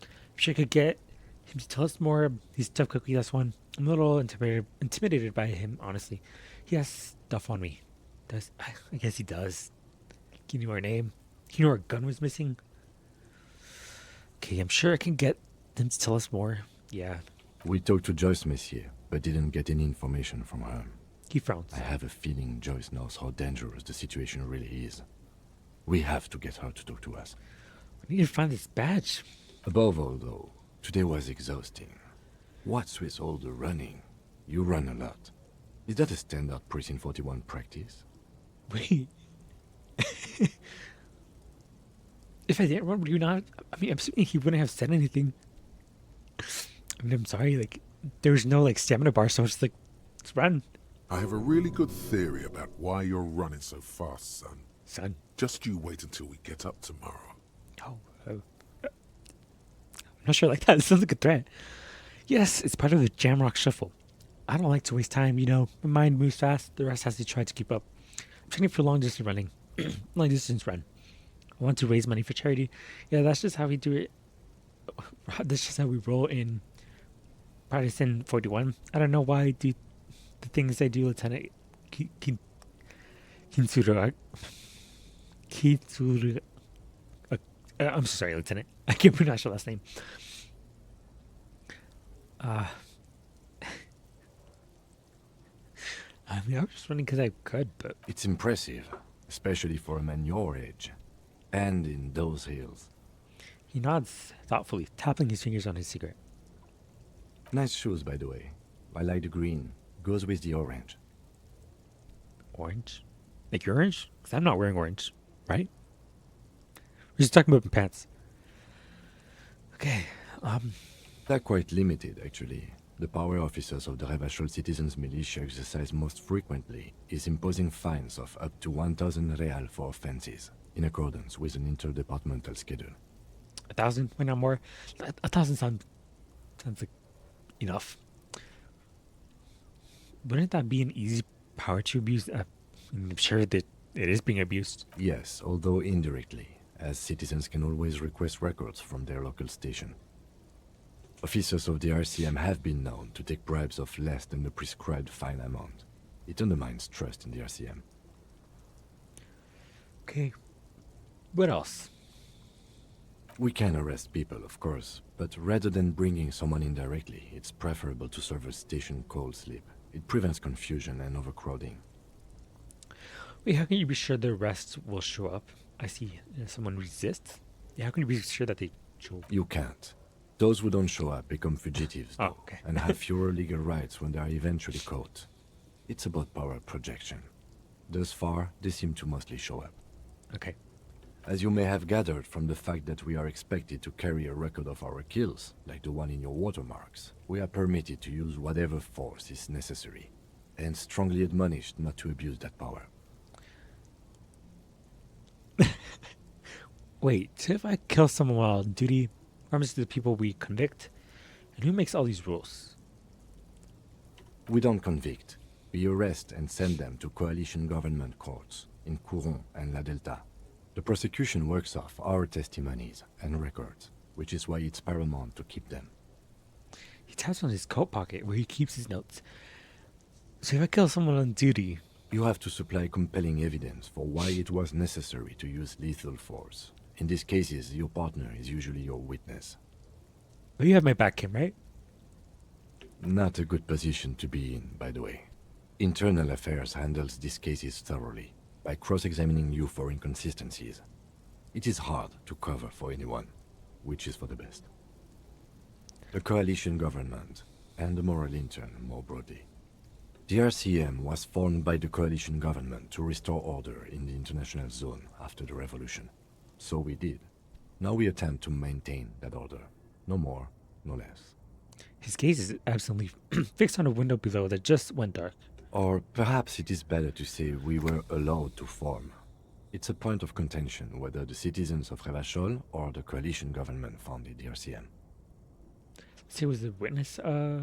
Speaker 1: I'm sure I could get him to tell us more. He's tough cookie, that's one. I'm a little intimidated by him, honestly. He has stuff on me. I guess he does. He knew our name. He knew our gun was missing. Okay, I'm sure I can get them to tell us more. Yeah.
Speaker 4: We talked to Joyce Messier, but didn't get any information from her.
Speaker 1: He frowns.
Speaker 4: I have a feeling Joyce knows how dangerous the situation really is. We have to get her to talk to us.
Speaker 1: We need to find this badge.
Speaker 4: Above all, though, today was exhausting. What's with all the running? You run a lot. Is that a standard Precinct 41 practice?
Speaker 1: Wait. If I didn't run, would you not? I mean, I'm assuming he wouldn't have said anything. I mean, I'm sorry. Like, there's no like stamina bar, so it's like, let's run,
Speaker 3: I have a really good theory about why you're running so fast, son.
Speaker 1: son.
Speaker 3: Just you wait until we get up tomorrow.
Speaker 1: Oh, I'm not sure like that. It sounds like a threat. Yes, it's part of the Jamrock Shuffle. I don't like to waste time, you know. My mind moves fast. The rest has to try to keep up. I'm training for long distance running. Long distance run. I want to raise money for charity. Yeah, that's just how we do it. That's just how we roll in Partisan 41. I don't know why I do the things I do, Lieutenant Kinsura. I'm so sorry, Lieutenant. I can't pronounce your last name. I mean, I was just running because I could, but
Speaker 4: It's impressive, especially for a man your age. And in those hills.
Speaker 1: he nods thoughtfully, tapping his fingers on his cigarette.
Speaker 4: Nice shoes, by the way. I like the green. Goes with the orange.
Speaker 1: Orange? Like your orange? Because I'm not wearing orange, right? We're just talking about my pants. Okay,
Speaker 4: They're quite limited, actually. The power officers of the Revachol Citizens Militia exercise most frequently is imposing fines of up to 1,000 real for offenses, in accordance with an interdepartmental schedule.
Speaker 1: 1,000, why not more? 1,000 sounds like enough. Wouldn't that be an easy power to abuse? I'm sure that it is being abused.
Speaker 4: Yes, although indirectly, as citizens can always request records from their local station. Officers of the RCM have been known to take bribes of less than the prescribed fine amount. It undermines trust in the RCM.
Speaker 1: Okay. What else?
Speaker 4: We can arrest people, of course, but rather than bringing someone in directly, it's preferable to serve a station cold sleep. It prevents confusion and overcrowding.
Speaker 1: Wait, how can you be sure the rest will show up? I see someone resists. Yeah, how can you be sure that they show?
Speaker 4: You can't. Those who don't show up become fugitives,
Speaker 1: Oh,
Speaker 4: though,
Speaker 1: okay.
Speaker 4: and have fewer legal rights when they are eventually caught. It's about power projection. Thus far, they seem to mostly show up.
Speaker 1: Okay.
Speaker 4: As you may have gathered from the fact that we are expected to carry a record of our kills, like the one in your watermarks, we are permitted to use whatever force is necessary, and strongly admonished not to abuse that power.
Speaker 1: Wait, so if I kill someone while on duty, what happens to the people we convict? And who makes all these rules?
Speaker 4: We don't convict. We arrest and send them to coalition government courts in Couron and La Delta. The prosecution works off our testimonies and records, which is why it's paramount to keep them.
Speaker 1: He taps on his coat pocket where he keeps his notes. So if I kill someone on duty,
Speaker 4: You have to supply compelling evidence for why it was necessary to use lethal force. In these cases, your partner is usually your witness.
Speaker 1: well, you have my back, Kim, right?
Speaker 4: Not a good position to be in, by the way. Internal Affairs handles these cases thoroughly, by cross-examining you for inconsistencies. It is hard to cover for anyone, which is for the best. The coalition government, and the moral intern more broadly. The RCM was formed by the coalition government to restore order in the international zone after the revolution. So we did. Now we attempt to maintain that order. No more, no less.
Speaker 1: His gaze is absolutely fixed on a window below that just went dark.
Speaker 4: Or perhaps it is better to say we were allowed to form. It's a point of contention whether the citizens of Revachol or the coalition government founded the RCM.
Speaker 1: Say, was the witness, or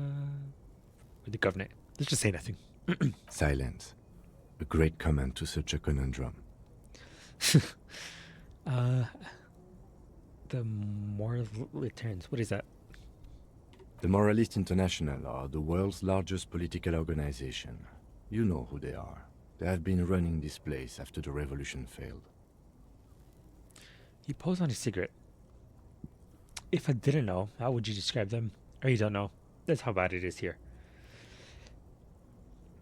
Speaker 1: the governor? Let's just say nothing.
Speaker 4: Silence. A great comment to such a conundrum.
Speaker 1: The moral returns. What is that?
Speaker 4: The Moralist International are the world's largest political organization. You know who they are. They have been running this place after the revolution failed.
Speaker 1: He pulls on his cigarette. If I didn't know, how would you describe them? Or you don't know. That's how bad it is here.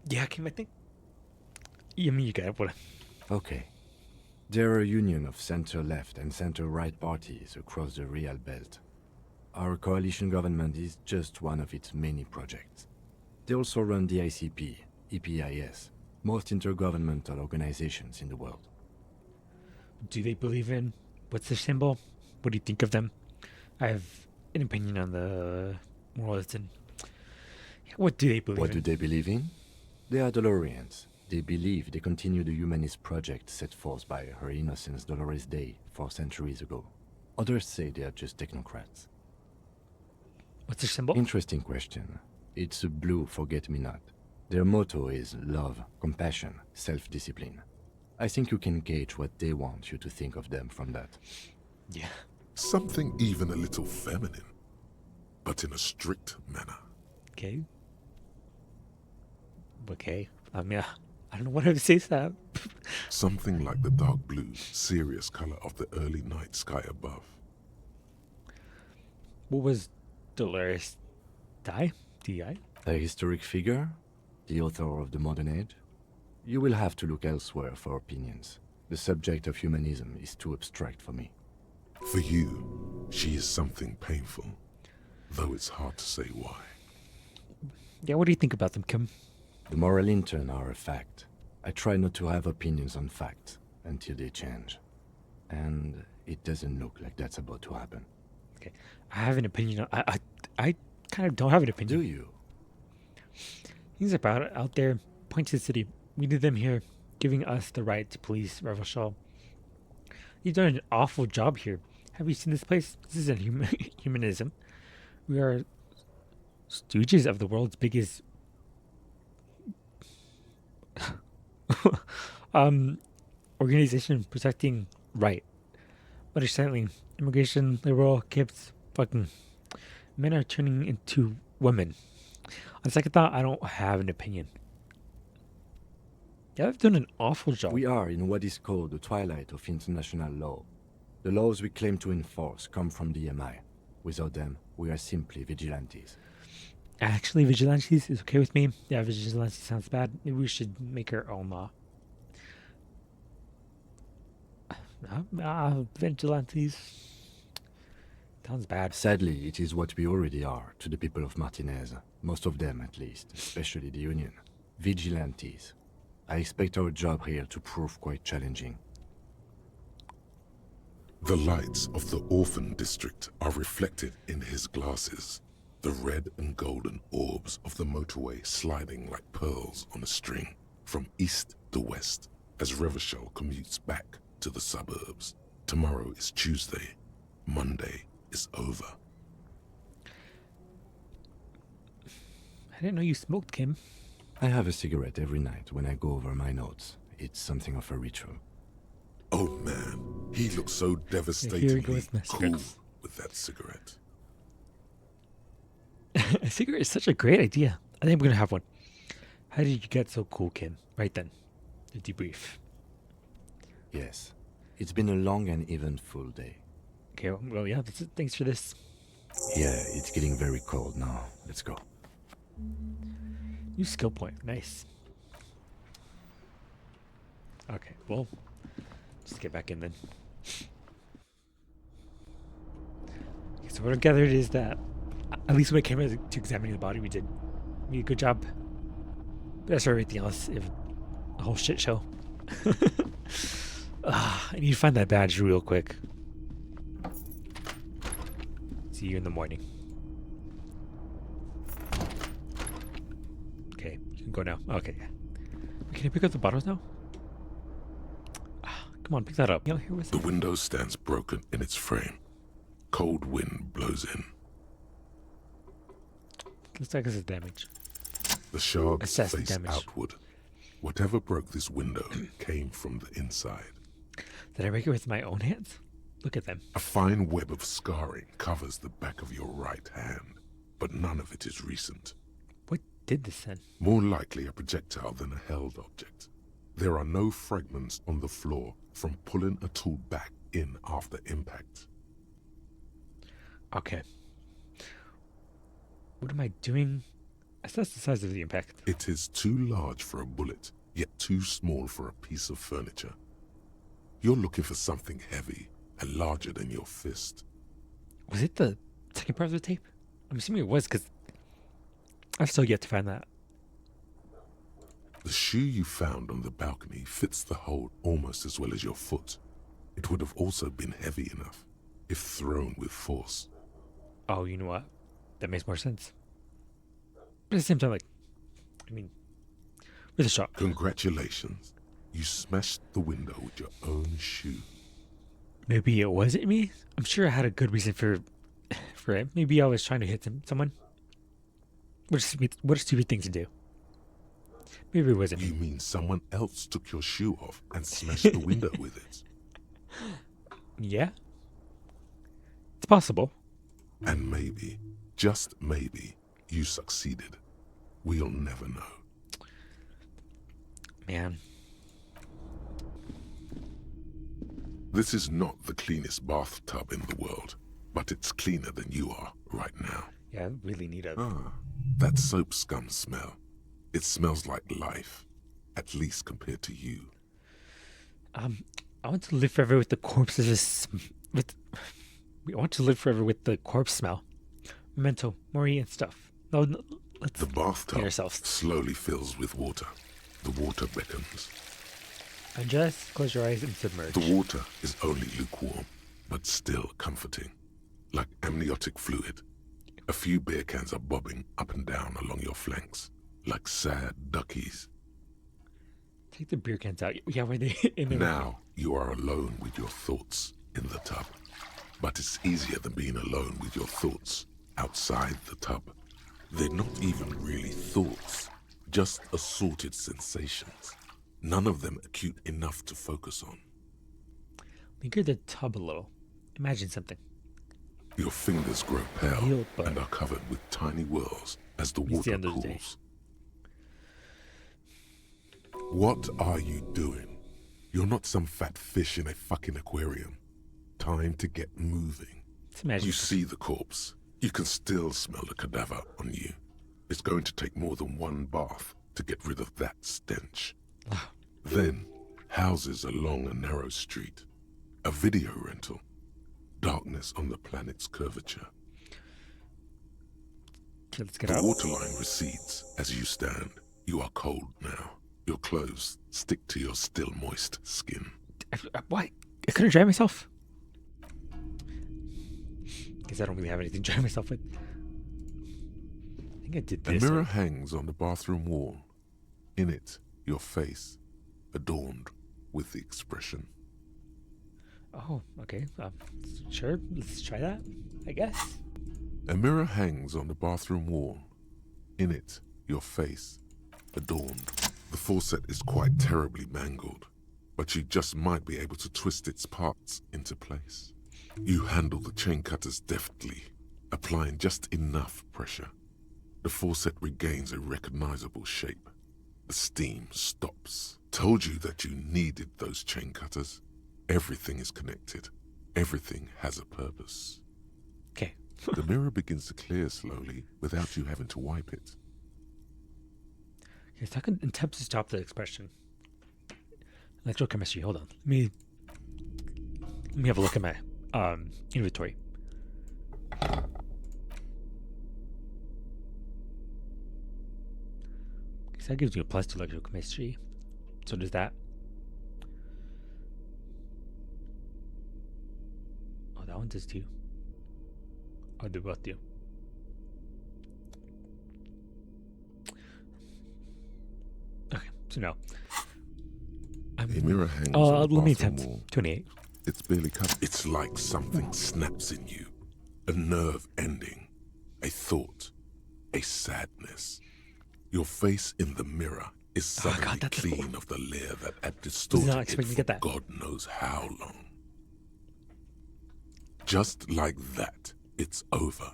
Speaker 1: Yeah, Kim, I think. I mean, you get it. What?
Speaker 4: Okay. There are a union of center-left and center-right parties across the Real Belt. Our coalition government is just one of its many projects. They also run the ICP, EPIS, most intergovernmental organizations in the world.
Speaker 1: Do they believe in? What's their symbol? What do you think of them? I have an opinion on the moralists and what do they believe
Speaker 4: What
Speaker 1: in?
Speaker 4: do they believe in? They are Dolorians. They believe they continue the humanist project set forth by Her Innocence Dolores Day 4 centuries ago. Others say they are just technocrats.
Speaker 1: What's their symbol?
Speaker 4: Interesting question. It's a blue forget-me-not. Their motto is love, compassion, self-discipline. I think you can gauge what they want you to think of them from that.
Speaker 1: Yeah.
Speaker 3: Something even a little feminine, but in a strict manner.
Speaker 1: Okay. Okay. Yeah. I don't know what I would say to that.
Speaker 3: Something like the dark blue, serious color of the early night sky above.
Speaker 1: What was Dolores Die? D.I.?
Speaker 4: A historic figure? The author of the modern age? You will have to look elsewhere for opinions. The subject of humanism is too abstract for me.
Speaker 3: For you, she is something painful, though it's hard to say why.
Speaker 1: Yeah, what do you think about them, Kim?
Speaker 4: The moral intern are a fact. I try not to have opinions on facts until they change. And it doesn't look like that's about to happen.
Speaker 1: Okay. I have an opinion. I kind of don't have an opinion.
Speaker 4: Do you?
Speaker 1: He's about out there, point to the city. We need them here, giving us the right to police Revachol. You've done an awful job here. Have you seen this place? This isn't humanism. We are stooges of the world's biggest organization protecting right. But essentially, immigration, liberal, kids, fucking men are turning into women. On second thought, I don't have an opinion. Yeah, I've done an awful job.
Speaker 4: We are in what is called the twilight of international law. The laws we claim to enforce come from the MI. Without them, we are simply vigilantes.
Speaker 1: Actually, vigilantes is okay with me. Yeah, vigilante sounds bad. Maybe we should make our own law. Vigilantes. Sounds bad.
Speaker 4: Sadly, it is what we already are to the people of Martinez. Most of them, at least, especially the Union. Vigilantes. I expect our job here to prove quite challenging.
Speaker 3: The lights of the orphan district are reflected in his glasses. The red and golden orbs of the motorway sliding like pearls on a string from east to west as Revachol commutes back to the suburbs. Tomorrow is Tuesday. Monday is over.
Speaker 1: I didn't know you smoked, Kim.
Speaker 4: I have a cigarette every night when I go over my notes. It's something of a ritual.
Speaker 3: Oh man, he looks so
Speaker 1: Here
Speaker 3: devastatingly
Speaker 1: goes my
Speaker 3: cool
Speaker 1: cigarettes.
Speaker 3: with that cigarette.
Speaker 1: A cigarette is such a great idea. I think I'm gonna have one. How did you get so cool, Kim? Right then, the debrief.
Speaker 4: Yes. It's been a long and eventful day.
Speaker 1: Okay, well, yeah. That's it. Thanks for this.
Speaker 4: Yeah, it's getting very cold now. Let's go.
Speaker 1: New skill point. Nice. Okay, well, just get back in then. Okay, so what I've gathered is that, at least when it came to examining the body, we did a good job. But as for everything else, if a whole shit show. I need to find that badge real quick. See you in the morning. Okay, you can go now. Okay. Can you pick up the bottles now? Come on, pick that up. You know, here was
Speaker 3: The window stands broken in its frame. Cold wind blows in.
Speaker 1: Looks like this is damage.
Speaker 3: The shards
Speaker 1: Assess the
Speaker 3: face
Speaker 1: damage.
Speaker 3: outward. Whatever broke this window came from the inside.
Speaker 1: Did I break it with my own hands? Look at them.
Speaker 3: A fine web of scarring covers the back of your right hand, but none of it is recent.
Speaker 1: What did this then?
Speaker 3: More likely a projectile than a held object. There are no fragments on the floor from pulling a tool back in after impact.
Speaker 1: Okay. What am I doing? Assess the size of the impact.
Speaker 3: It is too large for a bullet, yet too small for a piece of furniture. You're looking for something heavy and larger than your fist.
Speaker 1: Was it the second part of the tape? I'm assuming it was, because I've still yet to find that.
Speaker 3: The shoe you found on the balcony fits the hold almost as well as your foot. It would have also been heavy enough if thrown with force.
Speaker 1: Oh, you know what? That makes more sense. But at the same time, like, I mean, with a shot.
Speaker 3: Congratulations. You smashed the window with your own shoe.
Speaker 1: Maybe it wasn't me. I'm sure I had a good reason for it. Maybe I was trying to hit someone. What a stupid thing to do. Maybe it wasn't
Speaker 3: You
Speaker 1: me.
Speaker 3: mean someone else took your shoe off and smashed the window with it?
Speaker 1: Yeah, it's possible.
Speaker 3: And maybe, just maybe, you succeeded. We'll never know.
Speaker 1: Man,
Speaker 3: This is not the cleanest bathtub in the world, but it's cleaner than you are right now.
Speaker 1: yeah, I really need a.
Speaker 3: Ah, that soap scum smell. It smells like life, at least compared to you.
Speaker 1: I want to live forever with the corpses. I want to live forever with the corpse smell, memento mori and stuff. No, let's
Speaker 3: The
Speaker 1: clean
Speaker 3: bathtub
Speaker 1: ourselves.
Speaker 3: slowly fills with water. The water beckons.
Speaker 1: And just close your eyes and submerge.
Speaker 3: The water is only lukewarm, but still comforting. Like amniotic fluid. A few beer cans are bobbing up and down along your flanks, like sad duckies.
Speaker 1: Take the beer cans out. Yeah, where they in there?
Speaker 3: Now you are alone with your thoughts in the tub. But it's easier than being alone with your thoughts outside the tub. They're not even really thoughts, just assorted sensations. None of them acute enough to focus on.
Speaker 1: Linger the tub a little. Imagine something.
Speaker 3: Your fingers grow pale
Speaker 1: Healed, but
Speaker 3: and are covered with tiny whirls as the
Speaker 1: It's the
Speaker 3: water
Speaker 1: end of the day.
Speaker 3: cools. What are you doing? You're not some fat fish in a fucking aquarium. Time to get moving.
Speaker 1: Let's imagine.
Speaker 3: You see the corpse. You can still smell the cadaver on you. It's going to take more than one bath to get rid of that stench. Then, houses along a narrow street. A video rental. darkness on the planet's curvature.
Speaker 1: Okay, let's get
Speaker 3: The
Speaker 1: out.
Speaker 3: waterline recedes as you stand. You are cold now. Your clothes stick to your still moist skin.
Speaker 1: Why? I couldn't dry myself. Guess I don't really have anything to dry myself with. I think I did
Speaker 3: A
Speaker 1: this.
Speaker 3: mirror hangs on the bathroom wall. In it, your face, adorned with the expression.
Speaker 1: Oh, okay. Sure. Let's try that, I guess.
Speaker 3: A mirror hangs on the bathroom wall. In it, your face, adorned. The faucet is quite terribly mangled, but you just might be able to twist its parts into place. You handle the chain cutters deftly, applying just enough pressure. The faucet regains a recognizable shape. The steam stops. Told you that you needed those chain cutters. Everything is connected. Everything has a purpose.
Speaker 1: Okay.
Speaker 3: The mirror begins to clear slowly without you having to wipe it.
Speaker 1: Okay, so I can attempt to stop the expression. Electrochemistry. Hold on. Let me have a look at my inventory. So that gives you a plus to electrochemistry. So does that. Oh, that one does too. Oh, they both do. Okay, so now.
Speaker 3: A mirror hangs
Speaker 1: Oh,
Speaker 3: on the
Speaker 1: let me
Speaker 3: bathroom
Speaker 1: attempt.
Speaker 3: wall.
Speaker 1: 28.
Speaker 3: It's barely cut. It's like something snaps in you. A nerve ending. A thought. A sadness. Your face in the mirror is
Speaker 1: Oh, God,
Speaker 3: suddenly
Speaker 1: that's
Speaker 3: clean of the layer that had
Speaker 1: not
Speaker 3: distorted it
Speaker 1: expecting to
Speaker 3: for
Speaker 1: get that.
Speaker 3: God knows how long. Just like that, it's over.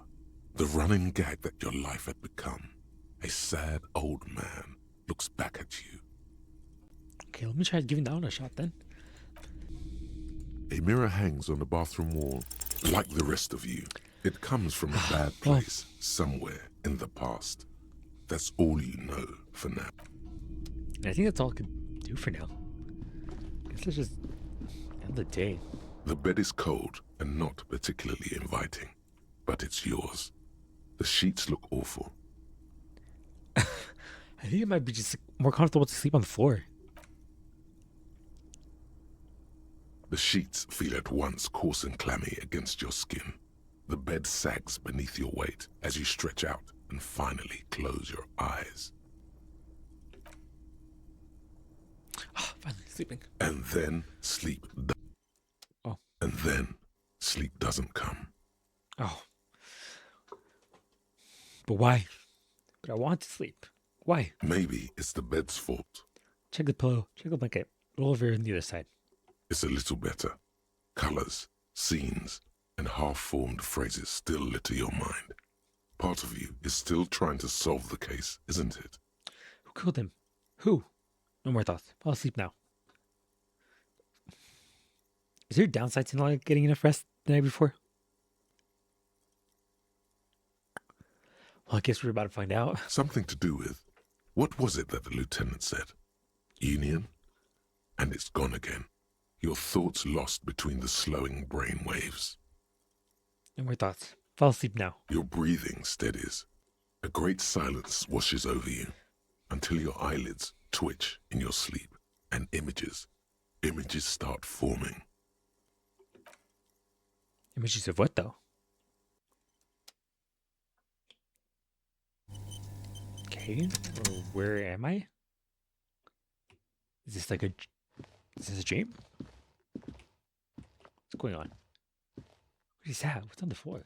Speaker 3: The running gag that your life had become. A sad old man looks back at you.
Speaker 1: Okay, let me try giving that one a shot then.
Speaker 3: A mirror hangs on the bathroom wall. Like the rest of you, it comes from a bad place somewhere in the past. That's all you know for now.
Speaker 1: And I think that's all I can do for now. Guess let's just end the day.
Speaker 3: The bed is cold and not particularly inviting, but it's yours. The sheets look awful.
Speaker 1: I think it might be just more comfortable to sleep on the floor.
Speaker 3: The sheets feel at once coarse and clammy against your skin. The bed sags beneath your weight as you stretch out and finally close your eyes.
Speaker 1: Finally sleeping.
Speaker 3: And then sleep.
Speaker 1: Oh.
Speaker 3: And then sleep doesn't come.
Speaker 1: Oh. But why? But I want to sleep. Why?
Speaker 3: Maybe it's the bed's fault.
Speaker 1: Check the pillow. Check the blanket. Roll over on the other side.
Speaker 3: It's a little better. Colors, scenes, and half-formed phrases still litter your mind. Part of you is still trying to solve the case, isn't it?
Speaker 1: Who killed him? Who? No more thoughts. I'll sleep now. Is there a downside to not getting enough rest the night before? Well, I guess we're about to find out.
Speaker 3: Something to do with, what was it that the lieutenant said? Union? And it's gone again. Your thoughts lost between the slowing brain waves.
Speaker 1: No more thoughts. Fall asleep now.
Speaker 3: Your breathing steadies. A great silence washes over you until your eyelids twitch in your sleep and images start forming.
Speaker 1: Images of what, though? Okay, well, where am I? Is this like a... Is this a dream? What's going on? What is that? What's on the floor?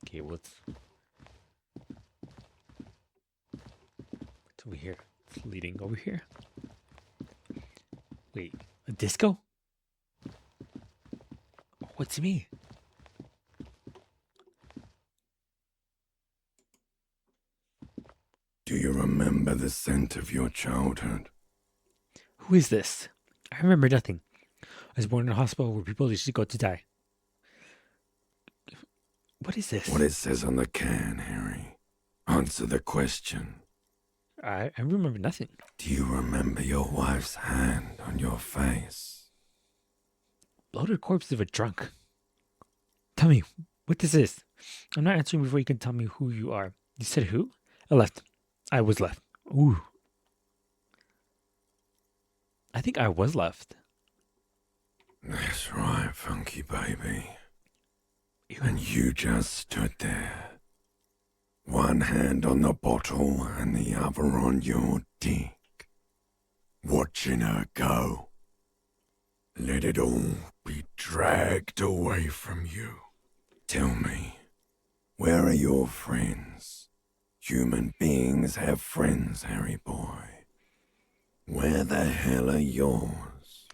Speaker 1: Okay, what's over here? It's leading over here. Wait, a disco? Oh, what's me?
Speaker 8: Do you remember the scent of your childhood?
Speaker 1: Who is this? I remember nothing. I was born in a hospital where people used to go to die. What is this?
Speaker 8: What it says on the can, Harry. Answer the question.
Speaker 1: I remember nothing.
Speaker 8: Do you remember your wife's hand on your face?
Speaker 1: Bloated corpse of a drunk. Tell me what this is. I'm not answering before you can tell me who you are. You said who? I left. I was left. Ooh. I think I was left.
Speaker 8: That's right, funky baby.
Speaker 1: Ew.
Speaker 8: And you just stood there. One hand on the bottle and the other on your dick. Watching her go. Let it all be dragged away from you. Tell me, where are your friends? Human beings have friends, Harry boy. Where the hell are yours?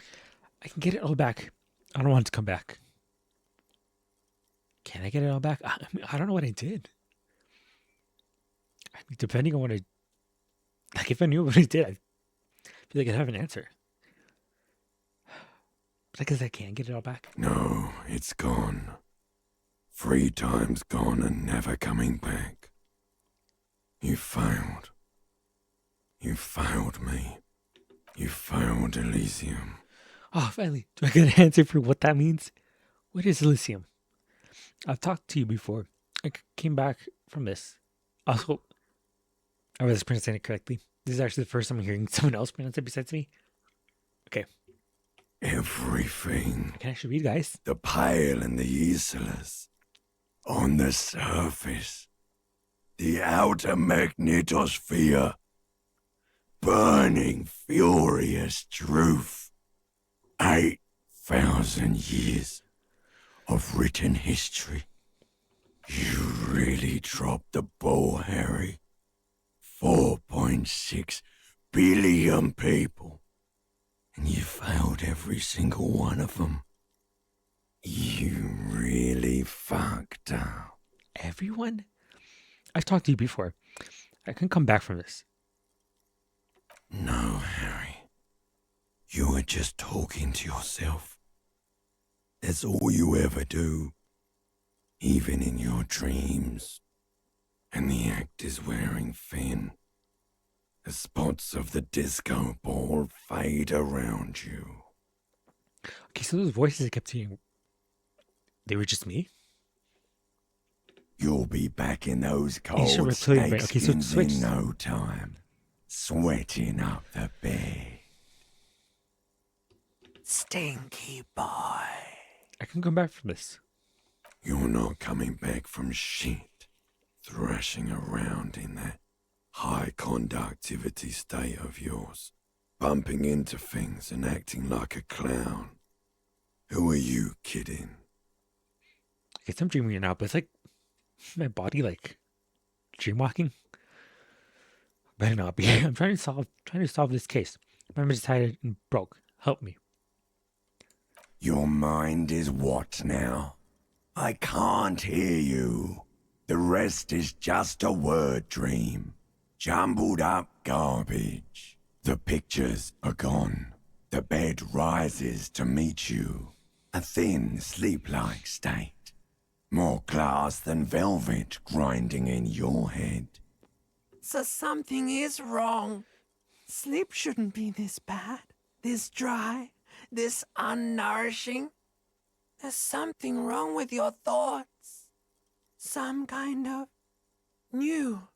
Speaker 1: I can get it all back. I don't want it to come back. Can I get it all back? I mean, I don't know what I did. I mean, depending on what I... Like, if I knew what I did, I feel like I'd have an answer. But I guess I can't get it all back.
Speaker 8: No, it's gone. 3 times gone and never coming back. You failed. You failed me. You failed Elysium.
Speaker 1: Oh, finally. Do I get an answer for what that means? What is Elysium? I've talked to you before. I came back from this. Also, I was pronouncing it correctly. This is actually the first time I'm hearing someone else pronounce it besides me. Okay.
Speaker 8: Everything.
Speaker 1: I can actually read, guys.
Speaker 8: The pale and the islas. On the surface. The outer magnetosphere. Burning furious truth. 8,000 years of written history. You really dropped the ball, Harry. 4.6 billion people. And you failed every single one of them. You really fucked up.
Speaker 1: Everyone? I've talked to you before. I can come back from this.
Speaker 8: No, Harry. You were just talking to yourself. That's all you ever do. Even in your dreams. And the act is wearing thin. The spots of the disco ball fade around you.
Speaker 1: Okay, so those voices I kept hearing, they were just me?
Speaker 8: You'll be back in those
Speaker 1: Yeah, sure,
Speaker 8: cold
Speaker 1: we're clearly right. Okay, so
Speaker 8: snakeskins
Speaker 1: switch.
Speaker 8: in no time. Sweating up the bed. Stinky boy.
Speaker 1: I can come back from this.
Speaker 8: You're not coming back from shit. Thrashing around in that high conductivity state of yours. Bumping into things and acting like a clown. Who are you kidding?
Speaker 1: I guess I'm dreaming it now, but it's like my body like dream walking. Better not be. I'm trying to solve this case. My mind is tired and broke. Help me.
Speaker 8: Your mind is what now? I can't hear you. The rest is just a word dream. Jumbled up garbage. The pictures are gone. The bed rises to meet you. A thin, sleep-like state. More glass than velvet grinding in your head.
Speaker 9: So something is wrong. Sleep shouldn't be this bad, this dry, this unnourishing. There's something wrong with your thoughts. Some kind of new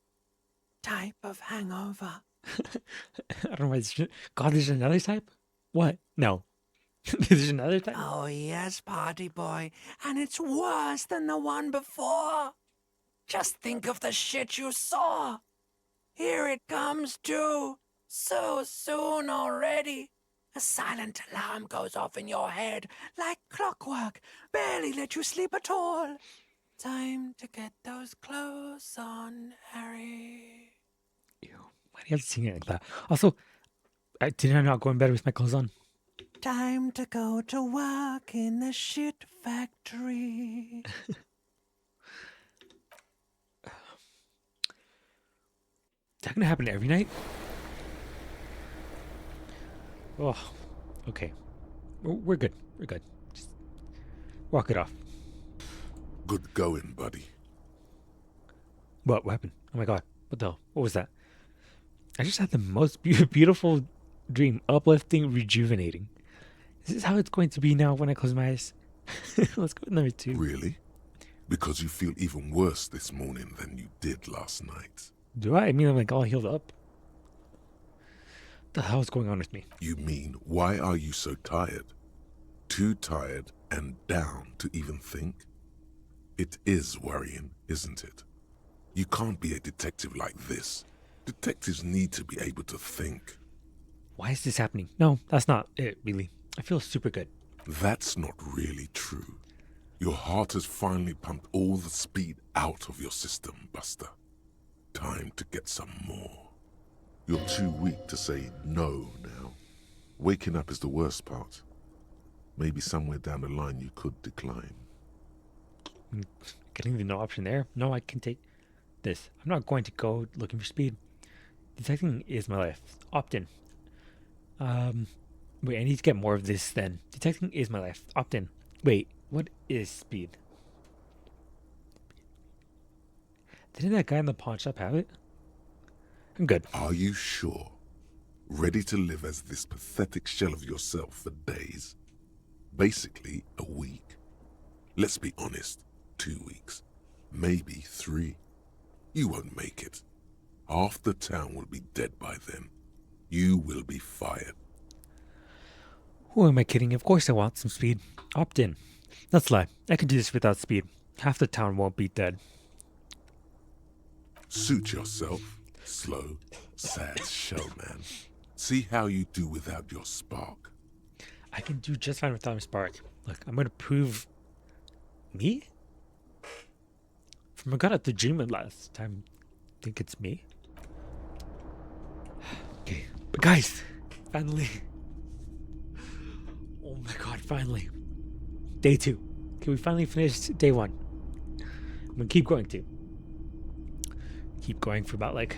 Speaker 9: type of hangover.
Speaker 1: I don't know why. God, there's another type? What? No. There's another type?
Speaker 9: Oh yes, party boy, and it's worse than the one before. Just think of the shit you saw. Here it comes too. So soon already. A silent alarm goes off in your head like clockwork. Barely let you sleep at all. Time to get those clothes on, Harry.
Speaker 1: Ew. Why do you have to sing it like that? Also, did I not go in bed with my clothes on?
Speaker 9: Time to go to work in the shit factory.
Speaker 1: Is that gonna happen every night? Oh, okay. We're good. We're good. Just walk it off.
Speaker 3: Good going, buddy.
Speaker 1: What happened? Oh my god. What the hell? What was that? I just had the most beautiful dream, uplifting, rejuvenating. Is this how it's going to be now when I close my eyes? Let's go with number 2.
Speaker 3: Really? Because you feel even worse this morning than you did last night.
Speaker 1: Do I? I mean, I'm like all healed up. What the hell is going on with me?
Speaker 3: You mean, why are you so tired? Too tired and down to even think? It is worrying, isn't it? You can't be a detective like this. Detectives need to be able to think.
Speaker 1: Why is this happening? No, that's not it, really. I feel super good.
Speaker 3: That's not really true. Your heart has finally pumped all the speed out of your system, Buster. Time to get some more. You're too weak to say no now. Waking up is the worst part. Maybe somewhere down the line you could decline.
Speaker 1: Getting the no option there. No, I can take this. I'm not going to go looking for speed. Detecting is my life. Opt in. Wait, I need to get more of this then. Detecting is my life. Opt in. Wait, what is speed? Didn't that guy in the pawn shop have it? I'm good.
Speaker 3: Are you sure? Ready to live as this pathetic shell of yourself for days? Basically, a week. Let's be honest, 2 weeks. Maybe 3. You won't make it. Half the town will be dead by then. You will be fired.
Speaker 1: Who am I kidding? Of course I want some speed. Opt in. Let's lie. I can do this without speed. Half the town won't be dead.
Speaker 3: Suit yourself, slow, sad shell man. See how you do without your spark.
Speaker 1: I can do just fine without my spark. Look, I'm going to prove me? From I got out the dream last time, I think it's me. Okay, but guys, finally. Oh my god, finally. Day 2. Okay, we finally finished day 1. I'm gonna keep going too. Keep going for about like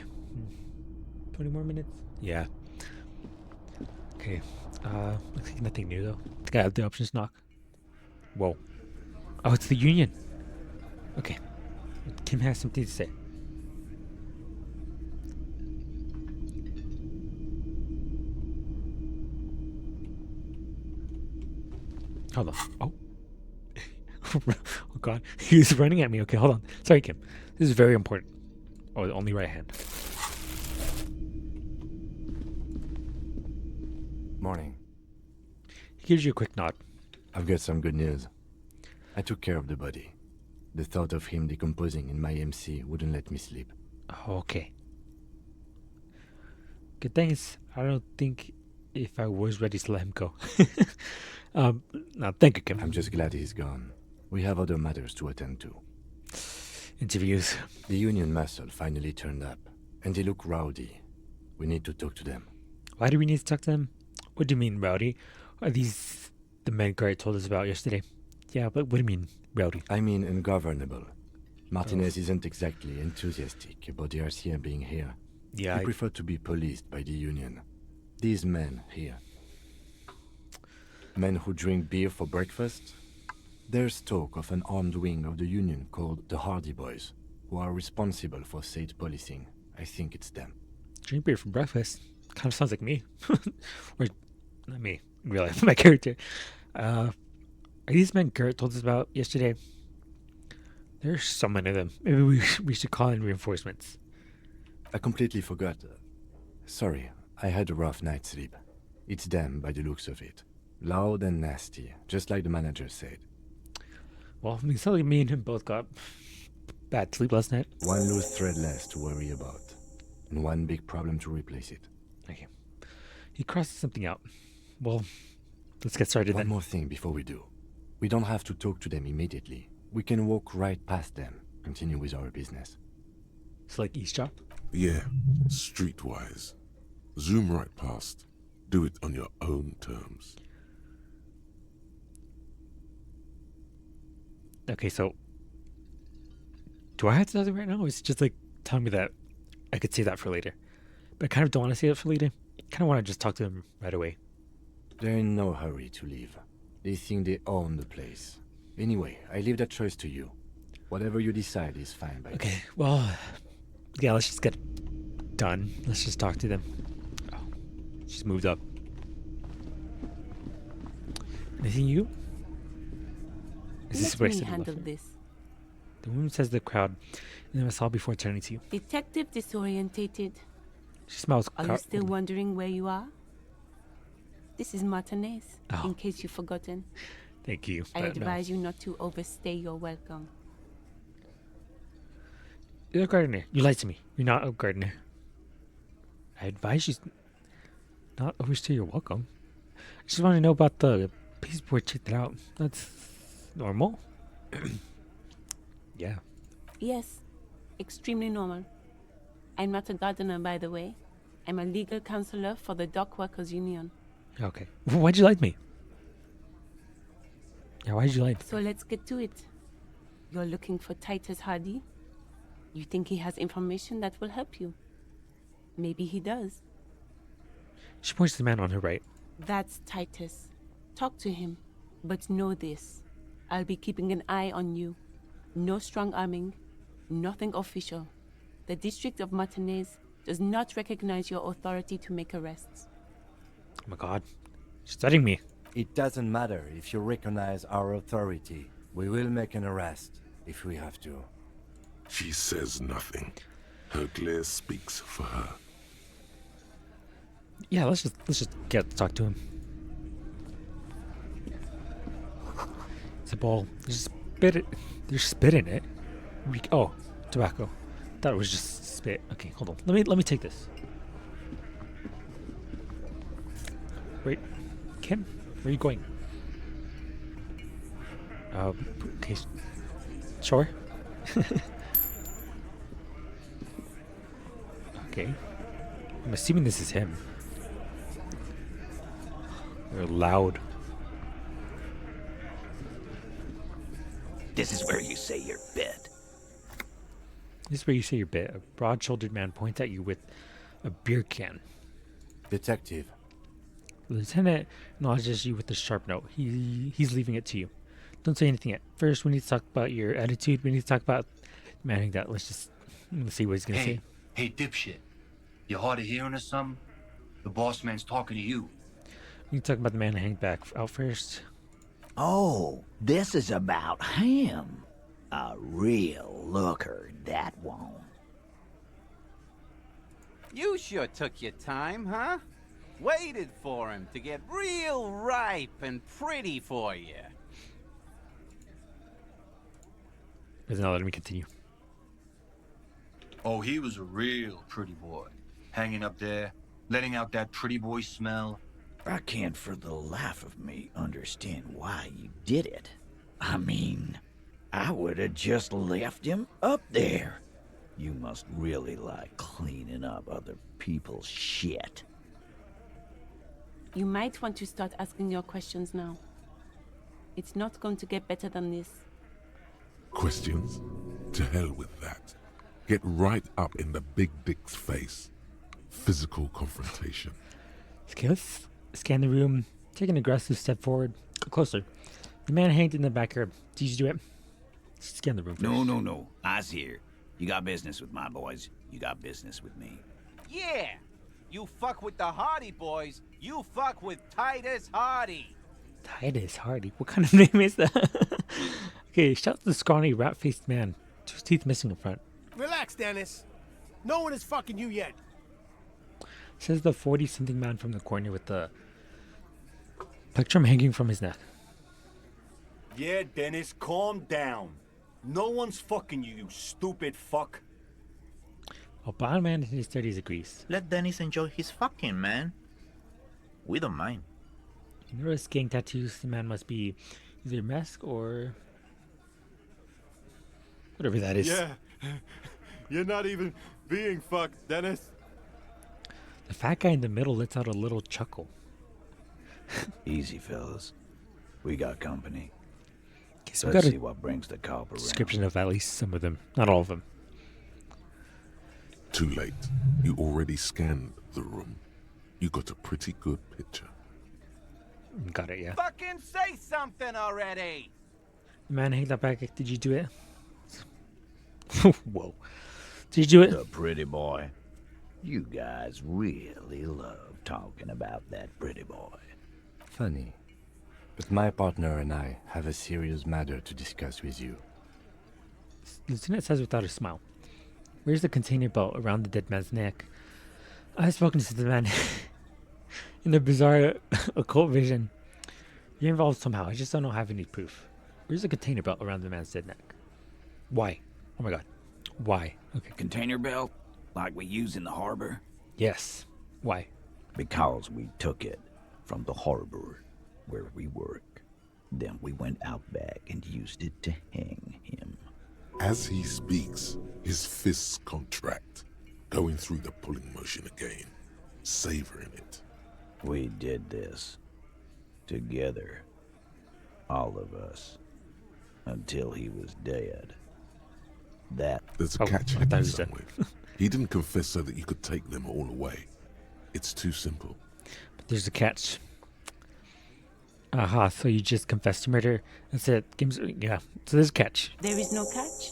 Speaker 1: 20 more minutes. Yeah. Okay. Looks like nothing new though. I think I have the options knock. Whoa. Oh, it's the union. Okay. Kim has something to say. Hold on. Oh. Oh god. He was running at me. Okay, hold on. Sorry, Kim. This is very important. Oh, only right hand.
Speaker 4: Morning.
Speaker 1: He gives you a quick nod.
Speaker 4: I've got some good news. I took care of the body. The thought of him decomposing in my MC wouldn't let me sleep.
Speaker 1: Okay. Good thing is, I don't think if I was ready to let him go. No, thank you, Kim.
Speaker 4: I'm just glad he's gone. We have other matters to attend to.
Speaker 1: Interviews.
Speaker 4: The union muscle finally turned up, and they look rowdy. We need to talk to them.
Speaker 1: Why do we need to talk to them? What do you mean, rowdy? Are these the men Garrett told us about yesterday? Yeah, but what do you mean, rowdy?
Speaker 4: I mean ungovernable. Martinez isn't exactly enthusiastic about the RCM being here.
Speaker 1: Yeah,
Speaker 4: He preferred to be policed by the union. These men here. Men who drink beer for breakfast? There's talk of an armed wing of the union called the Hardy Boys, who are responsible for state policing. I think it's them.
Speaker 1: drink beer for breakfast. Kind of sounds like me. Or, not me, in real life, my character. Are these men Garrett told us about yesterday? There's so many of them. Maybe we should call in reinforcements.
Speaker 4: I completely forgot. Sorry, I had a rough night's sleep. It's them by the looks of it. Loud and nasty, just like the manager said.
Speaker 1: Well, I mean, it's not like me and him both got bad sleep last night.
Speaker 4: One loose thread less to worry about, and one big problem to replace it.
Speaker 1: Okay. He crosses something out. Well, let's get started
Speaker 4: One
Speaker 1: then.
Speaker 4: more thing before we do. We don't have to talk to them immediately. We can walk right past them, continue with our business.
Speaker 1: It's like eavesdrop.
Speaker 3: Yeah, streetwise. Zoom right past. Do it on your own terms.
Speaker 1: Okay, so do I have to tell them right now? Or is it just like telling me that I could save that for later? But I kind of don't want to save it for later. I kind of want to just talk to them right away.
Speaker 4: They're in no hurry to leave. They think they own the place. Anyway, I leave that choice to you. Whatever you decide is fine by me.
Speaker 1: Okay, well, yeah, let's just get done. Let's just talk to them. Oh, she's moved up. Anything you? Is this
Speaker 10: Let
Speaker 1: where I
Speaker 10: me
Speaker 1: said
Speaker 10: handle
Speaker 1: left?
Speaker 10: this.
Speaker 1: The woman says the crowd, and then I saw before turning to you.
Speaker 10: Detective disorientated.
Speaker 1: She smells.
Speaker 10: Are you still wondering where you are? This is Martinez,
Speaker 1: Oh.
Speaker 10: in case you've forgotten.
Speaker 1: Thank you.
Speaker 10: I
Speaker 1: but no.
Speaker 10: advise you not to overstay your welcome.
Speaker 1: You're a gardener. You lied to me. You're not a gardener. I advise you not overstay your welcome. I just want to know about the baseboard. Check it out. That's normal. Yeah.
Speaker 10: Yes, extremely normal. I'm not a gardener, by the way. I'm a legal counselor for the Dock Workers Union.
Speaker 1: Okay. Why'd you lie to me? Yeah, why'd you lie to me?
Speaker 10: So let's get to it. You're looking for Titus Hardy? You think he has information that will help you? Maybe he does.
Speaker 1: She points to the man on her right.
Speaker 10: That's Titus. Talk to him. But know this. I'll be keeping an eye on you. No strong arming. Nothing official. The District of Martinez does not recognize your authority to make arrests.
Speaker 1: Oh my god. She's studying me.
Speaker 4: It doesn't matter if you recognize our authority. We will make an arrest if we have to.
Speaker 3: She says nothing. Her glare speaks for her.
Speaker 1: Yeah, let's just get to talk to him. It's a ball. There's spit in it. Oh, tobacco. Thought it was just spit. Okay, hold on. Let me take this. Wait, Kim, where are you going? Okay, sure. Okay, I'm assuming this is him. They're loud.
Speaker 11: This is where you say your bit.
Speaker 1: This is where you say your bit. A broad-shouldered man points at you with a beer can.
Speaker 4: Detective.
Speaker 1: The lieutenant acknowledges you with a sharp note. He's leaving it to you. Don't say anything yet. First, we need to talk about your attitude. We need to talk about manning that. Let's see what he's gonna say.
Speaker 12: Hey, dipshit. You hard of hearing or something? The boss man's talking to you.
Speaker 1: We can talk about the man hanged back out first.
Speaker 11: Oh, this is about him. A real looker, that won't.
Speaker 13: You sure took your time, huh? Waited for him to get real ripe and pretty for you.
Speaker 1: Doesn't let me continue.
Speaker 12: Oh, he was a real pretty boy. Hanging up there, letting out that pretty boy smell.
Speaker 11: I can't for the life of me understand why you did it. I mean, I would have just left him up there. You must really like cleaning up other people's shit.
Speaker 10: You might want to start asking your questions now. It's not going to get better than this.
Speaker 3: Questions? To hell with that. Get right up in the big dick's face. Physical confrontation.
Speaker 1: Okay, let's scan the room. Take an aggressive step forward. Go closer. The man hanged in the backyard. Did you do it? Scan the room first.
Speaker 11: No. I's here. You got business with my boys. You got business with me.
Speaker 13: Yeah! You fuck with the Hardy boys, you fuck with Titus Hardy.
Speaker 1: Titus Hardy? What kind of name is that? Okay, shout out to the scrawny, rat-faced man. 2 teeth missing in front.
Speaker 14: Relax, Dennis. No one is fucking you yet.
Speaker 1: Says the 40-something man from the corner with the plectrum hanging from his neck.
Speaker 15: Yeah, Dennis, calm down. No one's fucking you, you stupid fuck.
Speaker 1: A blonde man in his 30s agrees.
Speaker 16: Let Dennis enjoy his fucking, man. We don't mind.
Speaker 1: You notice gang tattoos. The man must be either mask or whatever that is.
Speaker 17: Yeah. You're not even being fucked, Dennis.
Speaker 1: The fat guy in the middle lets out a little chuckle.
Speaker 11: Easy, fellas. We got company.
Speaker 1: Okay, so we
Speaker 11: Let's
Speaker 1: got
Speaker 11: see what brings the cop around.
Speaker 1: description of at least some of them. Not all of them.
Speaker 3: Too late. You already scanned the room. You got a pretty good picture.
Speaker 1: Got it, yeah.
Speaker 13: Fucking say something already!
Speaker 1: The man hanged up back. Did you do it? Whoa. Did you do it?
Speaker 11: The pretty boy. You guys really love talking about that pretty boy.
Speaker 4: Funny. But my partner and I have a serious matter to discuss with you.
Speaker 1: Lieutenant says without a smile. Where's the container belt around the dead man's neck? I've spoken to the man in the bizarre occult vision. You're involved somehow. I just don't have any proof. Where's the container belt around the man's dead neck? Why? Oh my god. Why? Okay.
Speaker 11: Container belt? Like we use in the harbor?
Speaker 1: Yes. Why?
Speaker 11: Because we took it from the harbor where we work. Then we went out back and used it to hang him.
Speaker 3: As he speaks, his fists contract, going through the pulling motion again, savoring it.
Speaker 11: We did this together, all of us, until he was dead.
Speaker 3: There's a catch in it somewhere. He didn't confess so that you could take them all away. It's too simple.
Speaker 1: But there's a catch. Aha, so you just confessed to murder and said games. Yeah, so there's a catch.
Speaker 10: There is no catch.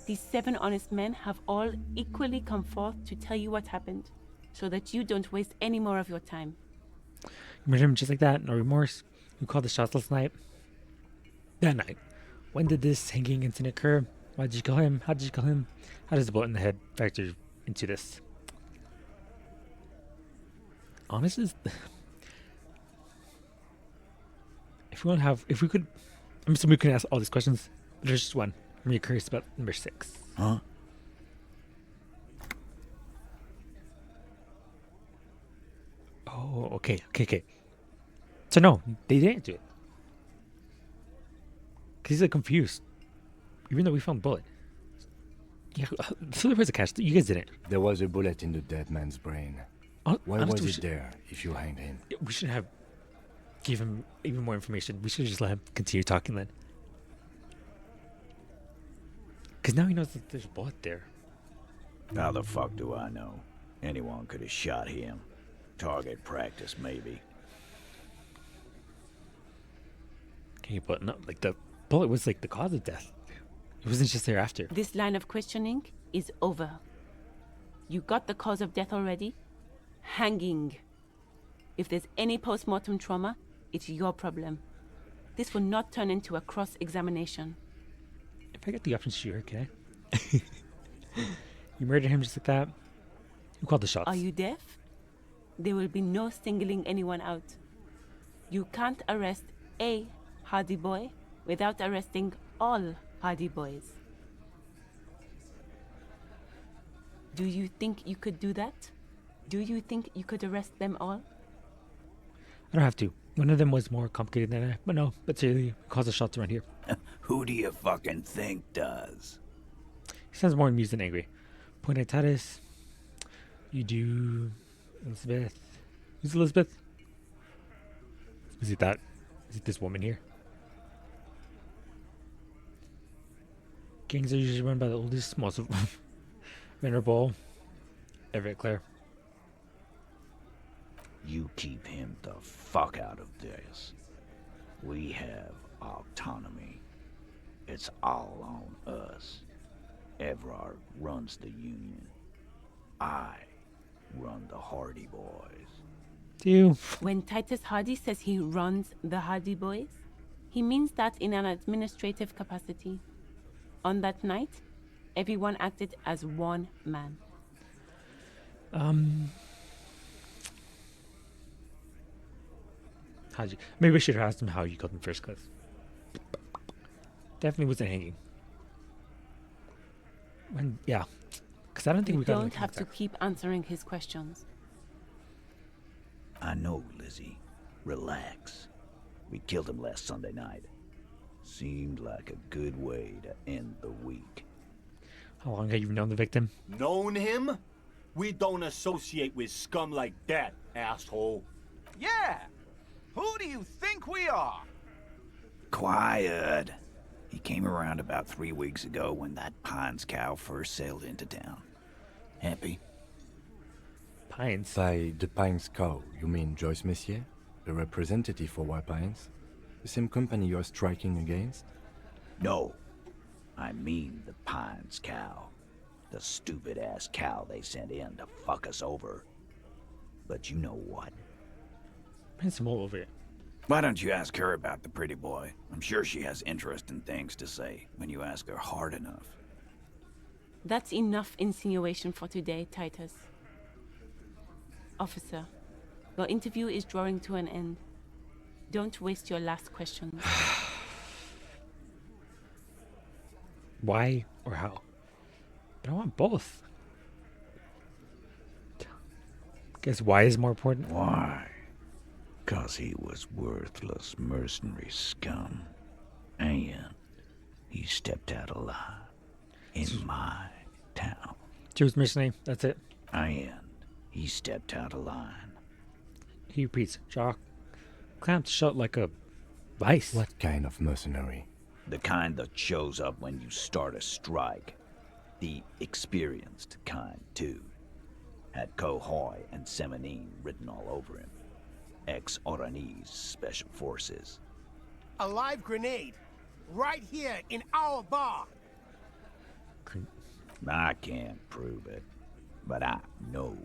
Speaker 10: These 7 honest men have all equally come forth to tell you what happened, so that you don't waste any more of your time.
Speaker 1: You murdered him just like that, no remorse. You called the shots last night. That night. When did this hanging incident occur? Why did you kill him? How did you kill him? How does the bullet in the head factor into this? Honestly, if we could, I'm assuming we can ask all these questions, but there's just one. I'm really curious about number 6.
Speaker 11: Huh?
Speaker 1: Oh, okay. So no, they didn't do it. Because he's like confused. Even though we found the bullet. Yeah, so there was a catch. You guys didn't.
Speaker 4: There was a bullet in the dead man's brain. Why was it there if you hanged him?
Speaker 1: We should have give him even more information. We should just let him continue talking then. Because now he knows that there's a bullet there.
Speaker 11: How the fuck do I know? Anyone could have shot him. Target practice, maybe.
Speaker 1: Okay, but no, like the bullet was like the cause of death. It wasn't just there after.
Speaker 10: This line of questioning is over. You got the cause of death already. Hanging. If there's any post-mortem trauma, it's your problem. This will not turn into a cross-examination.
Speaker 1: If I get the option to shoot her, can I? You murdered him just like that? Who called the shots?
Speaker 10: Are you deaf? There will be no singling anyone out. You can't arrest a Hardy boy without arresting all Hardy boys. Do you think you could do that? Do you think you could arrest them all?
Speaker 1: I don't have to. One of them was more complicated than I, but no, but seriously, calls the shots around here.
Speaker 11: Who do you fucking think does?
Speaker 1: He sounds more amused than angry. Point at Titus. You do Elizabeth. Who's Elizabeth? Is it that? Is it this woman here? Gangs are usually run by the oldest, most venerable Everett Claire.
Speaker 11: You keep him the fuck out of this. We have autonomy. It's all on us. Everard runs the Union. I run the Hardy Boys.
Speaker 1: Do you?
Speaker 10: When Titus Hardy says he runs the Hardy Boys, he means that in an administrative capacity. On that night, everyone acted as one man.
Speaker 1: How'd you? Maybe I should have asked him how you killed him first, cause definitely wasn't hanging. When, yeah, because I don't think
Speaker 10: You
Speaker 1: we got.
Speaker 10: don't have to keep answering his questions.
Speaker 11: I know, Lizzie. Relax. We killed him last Sunday night. Seemed like a good way to end the week.
Speaker 1: How long have you known the victim?
Speaker 15: Known him? We don't associate with scum like that, asshole.
Speaker 13: Yeah! Who do you think we are?
Speaker 11: Quiet. He came around about 3 weeks ago when that Pines cow first sailed into town. Happy?
Speaker 1: Pines?
Speaker 4: By the Pines cow, you mean Joyce Messier? The representative for White Pines? The same company you're striking against?
Speaker 11: No. I mean the Pines cow. The stupid-ass cow they sent in to fuck us over. But you know what?
Speaker 1: Handsome all over it.
Speaker 11: Why don't you ask her about the pretty boy? I'm sure she has interesting things to say when you ask her hard enough.
Speaker 10: That's enough insinuation for today, Titus. Officer, your interview is drawing to an end. Don't waste your last questions.
Speaker 1: Why or how? But I want both. Guess why is more important?
Speaker 11: Why? 'Cause he was worthless mercenary scum. And he stepped out alive in my town.
Speaker 1: Choose mercenary, that's it.
Speaker 11: And he stepped out of line.
Speaker 1: He repeats, jaw clamped shut like a vice.
Speaker 4: What kind of mercenary?
Speaker 11: The kind that shows up when you start a strike. The experienced kind, too. Had Kohoy and Semenine written all over him. Ex-Oranese Special Forces.
Speaker 14: A live grenade. Right here in our bar.
Speaker 11: I can't prove it, but I know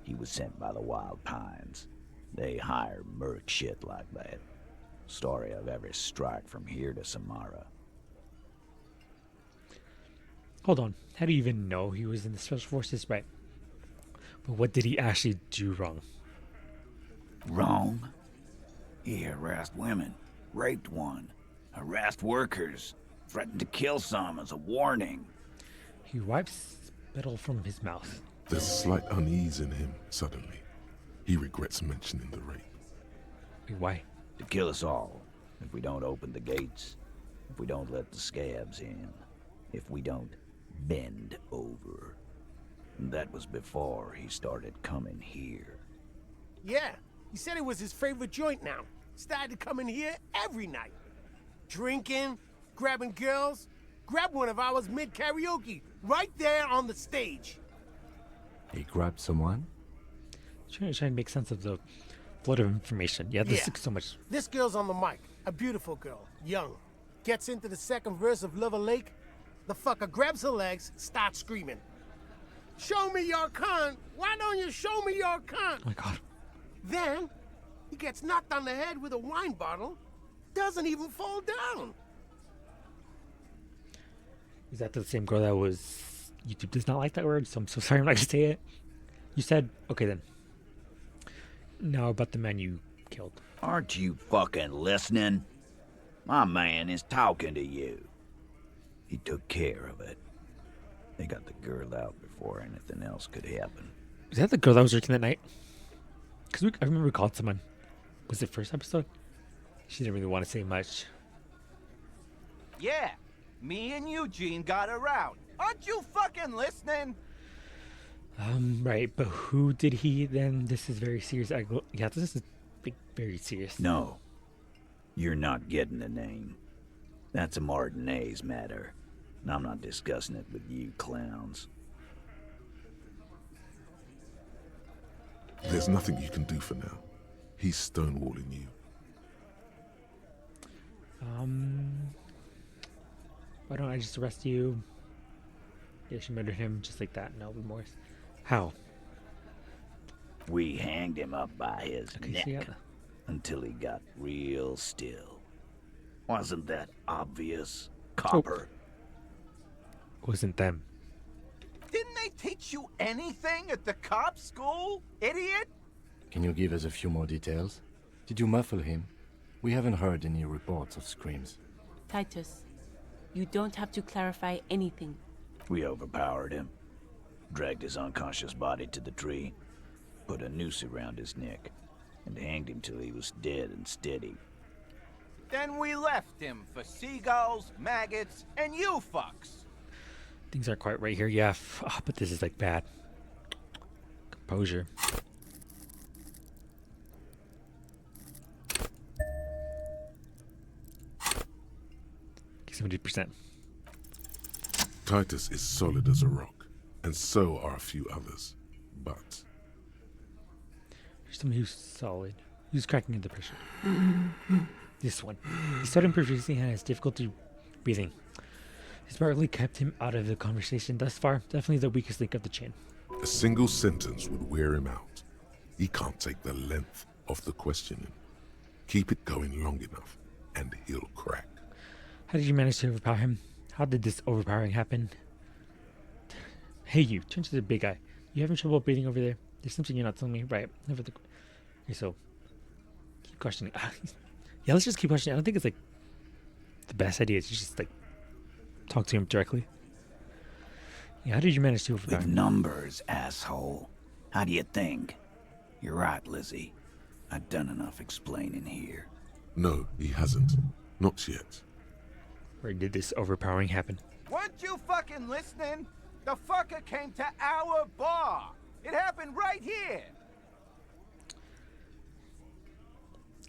Speaker 11: he was sent by the Wild Pines. They hire merc shit like that. Story of every strike from here to Samara.
Speaker 1: Hold on. How do you even know he was in the Special Forces? Right. But what did he actually do wrong?
Speaker 11: Wrong? He harassed women, raped one, harassed workers, threatened to kill some as a warning.
Speaker 1: He wipes spittle from his mouth.
Speaker 3: There's slight unease in him suddenly. He regrets mentioning the rape.
Speaker 1: Wait, why?
Speaker 11: To kill us all, if we don't open the gates, if we don't let the scabs in, if we don't bend over. And that was before he started coming here.
Speaker 14: Yeah, he said it was his favorite joint now. Started to come in here every night. Drinking, grabbing girls. Grab one of ours mid-karaoke, right there on the stage.
Speaker 4: He grabbed someone?
Speaker 1: Trying to make sense of the flood of information. Yeah, this is so much.
Speaker 14: This girl's on the mic. A beautiful girl, young. Gets into the second verse of Lover Lake. The fucker grabs her legs, starts screaming. Show me your cunt! Why don't you show me your cunt?
Speaker 1: Oh my god.
Speaker 14: Then, he gets knocked on the head with a wine bottle. Doesn't even fall down.
Speaker 1: Is that the same girl that was... YouTube does not like that word, so I'm so sorry I'm not going to say it. You said... Okay then. Now about the man you killed.
Speaker 11: Aren't you fucking listening? My man is talking to you. He took care of it. They got the girl out before anything else could happen.
Speaker 1: Is that the girl that was working that night? Because I remember we called someone. Was it first episode? She didn't really want to say much.
Speaker 13: Yeah, me and Eugene got around. Aren't you fucking listening?
Speaker 1: Right, but who did he then? This is very serious. Yeah, this is very serious.
Speaker 11: No, you're not getting the name. That's a Martinez matter. And I'm not discussing it with you clowns.
Speaker 3: There's nothing you can do for now. He's stonewalling you.
Speaker 1: Why don't I just arrest you? Yeah, she murdered him just like that. No remorse. How?
Speaker 11: We hanged him up by his neck
Speaker 1: so yeah.
Speaker 11: until he got real still. Wasn't that obvious, copper?
Speaker 1: Wasn't them.
Speaker 13: Didn't they teach you anything at the cop school, idiot?
Speaker 4: Can you give us a few more details? Did you muffle him? We haven't heard any reports of screams.
Speaker 10: Titus, you don't have to clarify anything.
Speaker 11: We overpowered him, dragged his unconscious body to the tree, put a noose around his neck, and hanged him till he was dead and steady.
Speaker 13: Then we left him for seagulls, maggots, and you fucks.
Speaker 1: Things aren't quite right here. Yeah, but this is like bad. Composure. Okay, 70%.
Speaker 3: Titus is solid as a rock, and so are a few others. But
Speaker 1: Here's someone who's solid, who's cracking under pressure. This one. He started producing and has difficulty breathing. smartly kept him out of the conversation thus far. Definitely the weakest link of the chain.
Speaker 3: A single sentence would wear him out. He can't take the length of the questioning. Keep it going long enough, and he'll crack.
Speaker 1: How did you manage to overpower him? How did this overpowering happen? Hey, you, turn to the big guy. You having trouble breathing over there? There's something you're not telling me. Right. Okay, so keep questioning. Yeah, let's just keep questioning. I don't think it's like the best idea to just like talk to him directly. Yeah, how did you manage to overpower
Speaker 11: With
Speaker 1: him?
Speaker 11: numbers, asshole. How do you think? You're right, Lizzie. I've done enough explaining here.
Speaker 3: No, he hasn't. Not yet.
Speaker 1: Where did this overpowering happen?
Speaker 13: Weren't you fucking listening? The fucker came to our bar. It happened right here.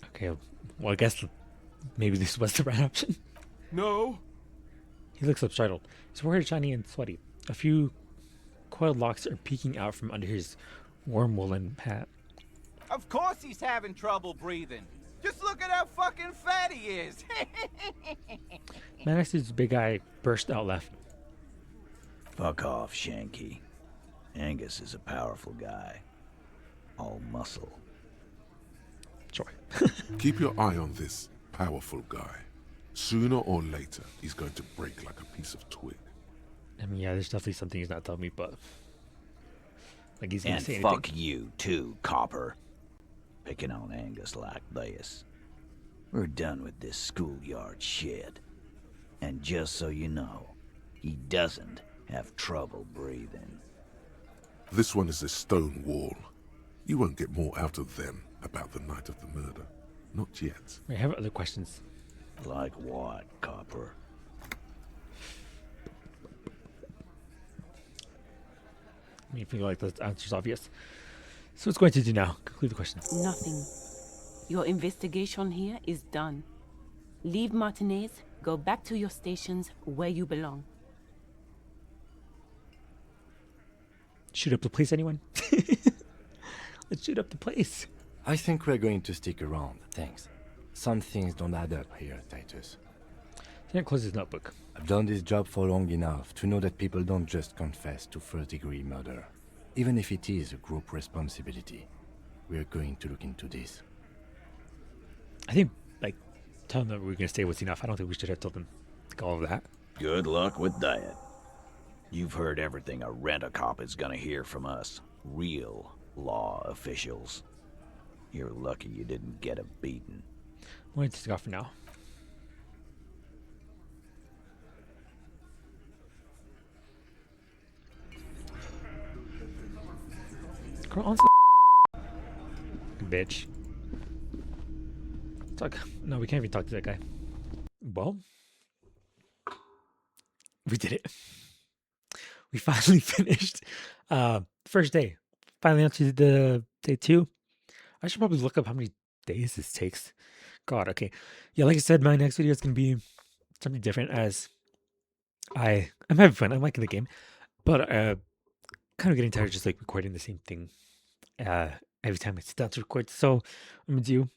Speaker 1: Okay, well, I guess maybe this was the right option.
Speaker 14: No.
Speaker 1: He looks up startled. His forehead is shiny and sweaty. A few coiled locks are peeking out from under his warm woolen hat.
Speaker 13: Of course he's having trouble breathing. Just look at how fucking fat he is.
Speaker 1: Manix's big eye burst out laughing.
Speaker 11: Fuck off, Shanky. Angus is a powerful guy. All muscle.
Speaker 1: Sure.
Speaker 3: Keep your eye on this powerful guy. Sooner or later, he's going to break like a piece of twig.
Speaker 1: I mean, yeah, there's definitely something he's not telling me, but like he's gonna
Speaker 11: And
Speaker 1: say anything.
Speaker 11: fuck you, too, Copper. Picking on Angus like this. We're done with this schoolyard shit. And just so you know, he doesn't have trouble breathing.
Speaker 3: This one is a stone wall. You won't get more out of them about the night of the murder. Not yet.
Speaker 1: I have other questions.
Speaker 11: Like what, Copper?
Speaker 1: I mean, I feel like the answer's obvious. So what's going to do now? Conclude the question.
Speaker 10: Nothing. Your investigation here is done. Leave Martinez, go back to your stations where you belong.
Speaker 1: Shoot up the place, anyone? Let's shoot up the place.
Speaker 4: I think we're going to stick around, thanks. Some things don't add up here, Titus.
Speaker 1: Can't close his notebook.
Speaker 4: I've done this job for long enough to know that people don't just confess to first-degree murder. Even if it is a group responsibility, we're going to look into this.
Speaker 1: I think, like, telling them we were going to stay was enough. I don't think we should have told them like, all of that.
Speaker 11: Good luck with that. You've heard everything a rent-a-cop is gonna hear from us. Real law officials. You're lucky you didn't get a beating.
Speaker 1: I'm going to take off for now. Girl, on bitch. Talk. No, we can't even talk to that guy. Well, we did it. We finally finished. First day. Finally onto the day 2. I should probably look up how many days this takes. God, okay. Yeah, like I said, my next video is gonna be something different as I'm having fun. I'm liking the game. But kind of getting tired of just like recording the same thing every time I sit down to record. So what I'm gonna do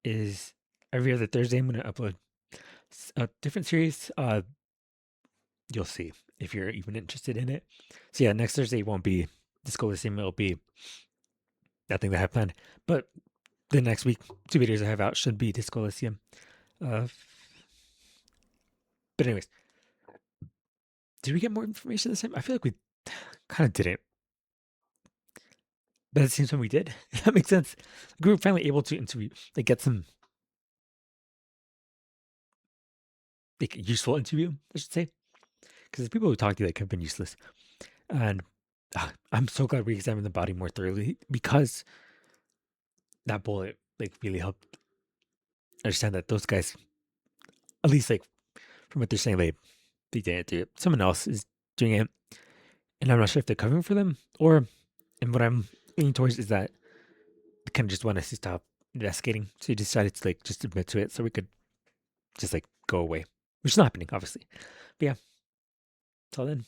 Speaker 1: is every other Thursday I'm gonna upload a different series. You'll see if you're even interested in it. So yeah, next Thursday won't be Disco Elysium. It'll be that thing that I have planned. But the next week, 2 videos I have out should be Disco Elysium. But anyways, did we get more information this time? I feel like we kind of didn't. But it seems when we did. That makes sense. We were finally able to interview, like get some like useful interview, I should say. Because the people who talked to like have been useless. And I'm so glad we examined the body more thoroughly because that bullet like really helped understand that those guys, at least like from what they're saying, they didn't do it. Someone else is doing it. And I'm not sure if they're covering for them or, and what I'm leaning towards is that they kind of just want us to stop investigating. So he decided to like just admit to it so we could just like go away, which is not happening, obviously. But yeah, till then.